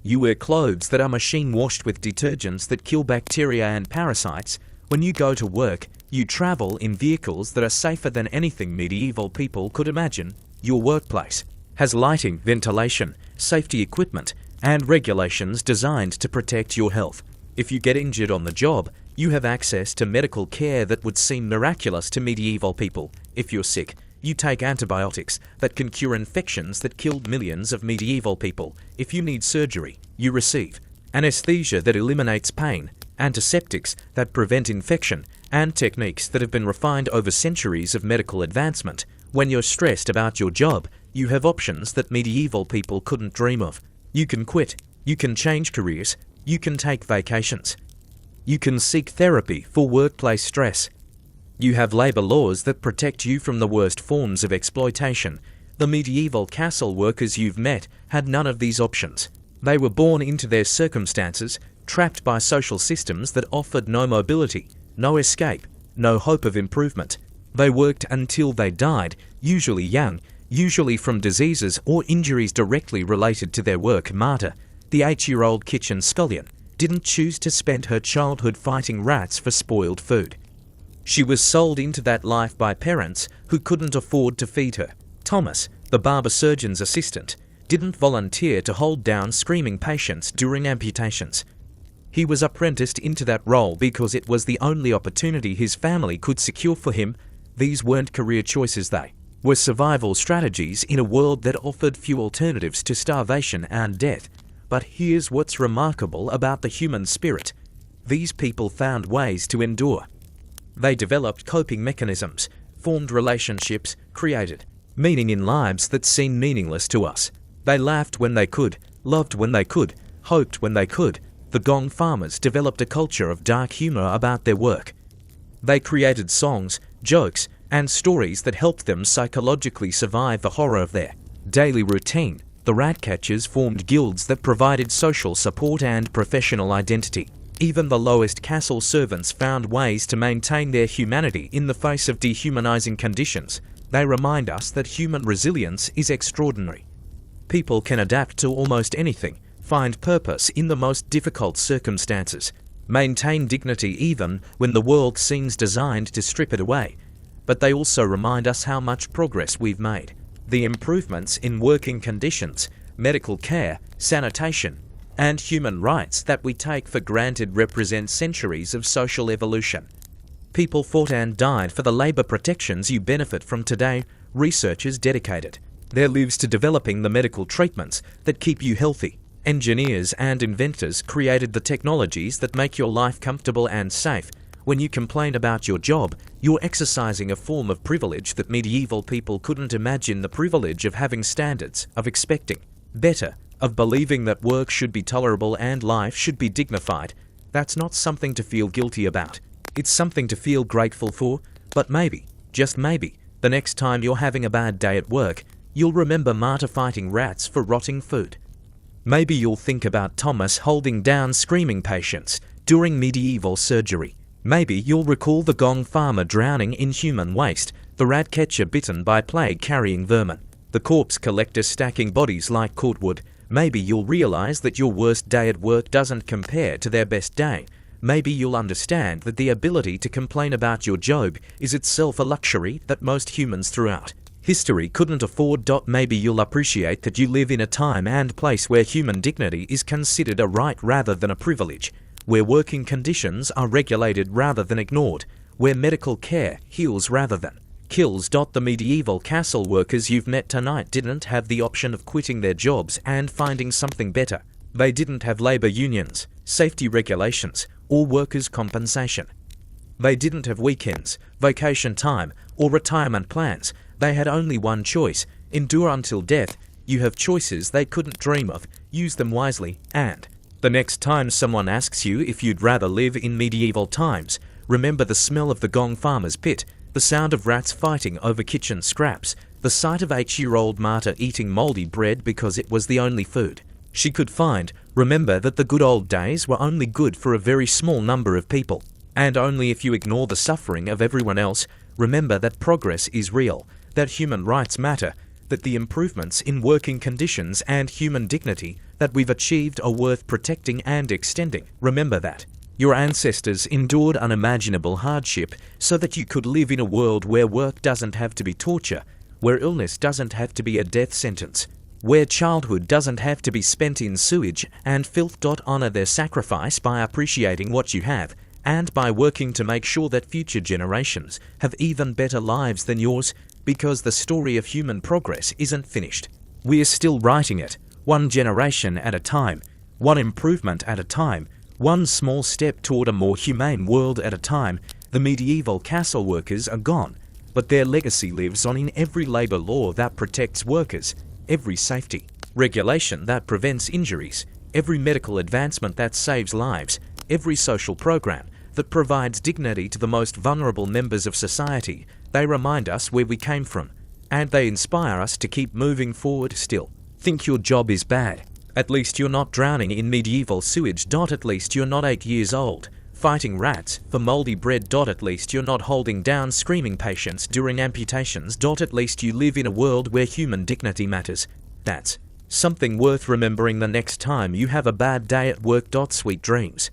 You wear clothes that are machine washed with detergents that kill bacteria and parasites. When you go to work, you travel in vehicles that are safer than anything medieval people could imagine. Your workplace has lighting, ventilation, safety equipment, and regulations designed to protect your health. If you get injured on the job, you have access to medical care that would seem miraculous to medieval people. If you're sick, you take antibiotics that can cure infections that killed millions of medieval people. If you need surgery, you receive anesthesia that eliminates pain, antiseptics that prevent infection, and techniques that have been refined over centuries of medical advancement. When you're stressed about your job, you have options that medieval people couldn't dream of. You can quit, you can change careers, you can take vacations. You can seek therapy for workplace stress. You have labor laws that protect you from the worst forms of exploitation. The medieval castle workers you've met had none of these options. They were born into their circumstances, trapped by social systems that offered no mobility, no escape, no hope of improvement. They worked until they died, usually young, usually from diseases or injuries directly related to their work. Marta, the 8-year-old kitchen scullion, didn't choose to spend her childhood fighting rats for spoiled food. She was sold into that life by parents who couldn't afford to feed her. Thomas, the barber surgeon's assistant, didn't volunteer to hold down screaming patients during amputations. He was apprenticed into that role because it was the only opportunity his family could secure for him. These weren't career choices, they were survival strategies in a world that offered few alternatives to starvation and death. But here's what's remarkable about the human spirit. These people found ways to endure. They developed coping mechanisms, formed relationships, created meaning in lives that seem meaningless to us. They laughed when they could, loved when they could, hoped when they could. The Gong farmers developed a culture of dark humor about their work. They created songs, jokes, and stories that helped them psychologically survive the horror of their daily routine. The rat catchers formed guilds that provided social support and professional identity. Even the lowest castle servants found ways to maintain their humanity in the face of dehumanizing conditions. They remind us that human resilience is extraordinary. People can adapt to almost anything, find purpose in the most difficult circumstances, maintain dignity even when the world seems designed to strip it away. But they also remind us how much progress we've made. The improvements in working conditions, medical care, sanitation, and human rights that we take for granted represent centuries of social evolution. People fought and died for the labor protections you benefit from today. Researchers dedicated their lives to developing the medical treatments that keep you healthy. Engineers and inventors created the technologies that make your life comfortable and safe. When you complain about your job, you're exercising a form of privilege that medieval people couldn't imagine. The privilege of having standards, of expecting better, of believing that work should be tolerable and life should be dignified. That's not something to feel guilty about. It's something to feel grateful for, but maybe, just maybe, the next time you're having a bad day at work, you'll remember Marta fighting rats for rotting food. Maybe you'll think about Thomas holding down screaming patients during medieval surgery. Maybe you'll recall the Gong farmer drowning in human waste, the rat catcher bitten by plague-carrying vermin, the corpse collector stacking bodies like cordwood. Maybe you'll realize that your worst day at work doesn't compare to their best day. Maybe you'll understand that the ability to complain about your job is itself a luxury that most humans throughout history couldn't afford. Maybe you'll appreciate that you live in a time and place where human dignity is considered a right rather than a privilege, where working conditions are regulated rather than ignored, where medical care heals rather than kills. The medieval castle workers you've met tonight didn't have the option of quitting their jobs and finding something better. They didn't have labor unions, safety regulations, or workers' compensation. They didn't have weekends, vacation time, or retirement plans. They had only one choice: endure until death. You have choices they couldn't dream of. Use them wisely, and the next time someone asks you if you'd rather live in medieval times, remember the smell of the Gong farmer's pit, the sound of rats fighting over kitchen scraps, the sight of 8-year-old Marta eating moldy bread because it was the only food she could find. Remember that the good old days were only good for a very small number of people, and only if you ignore the suffering of everyone else. Remember that progress is real, that human rights matter, that the improvements in working conditions and human dignity that we've achieved are worth protecting and extending. Remember that your ancestors endured unimaginable hardship so that you could live in a world where work doesn't have to be torture, where illness doesn't have to be a death sentence, where childhood doesn't have to be spent in sewage and filth. Honor their sacrifice by appreciating what you have, and by working to make sure that future generations have even better lives than yours, because the story of human progress isn't finished. We're still writing it, one generation at a time, one improvement at a time, one small step toward a more humane world at a time. The medieval castle workers are gone, but their legacy lives on in every labor law that protects workers, every safety regulation that prevents injuries, every medical advancement that saves lives, every social program that provides dignity to the most vulnerable members of society. They remind us where we came from, and they inspire us to keep moving forward. Still think your job is bad? At least you're not drowning in medieval sewage. At least you're not 8 years old, fighting rats for moldy bread. At least you're not holding down screaming patients during amputations. At least you live in a world where human dignity matters. That's something worth remembering the next time you have a bad day at work. Sweet dreams.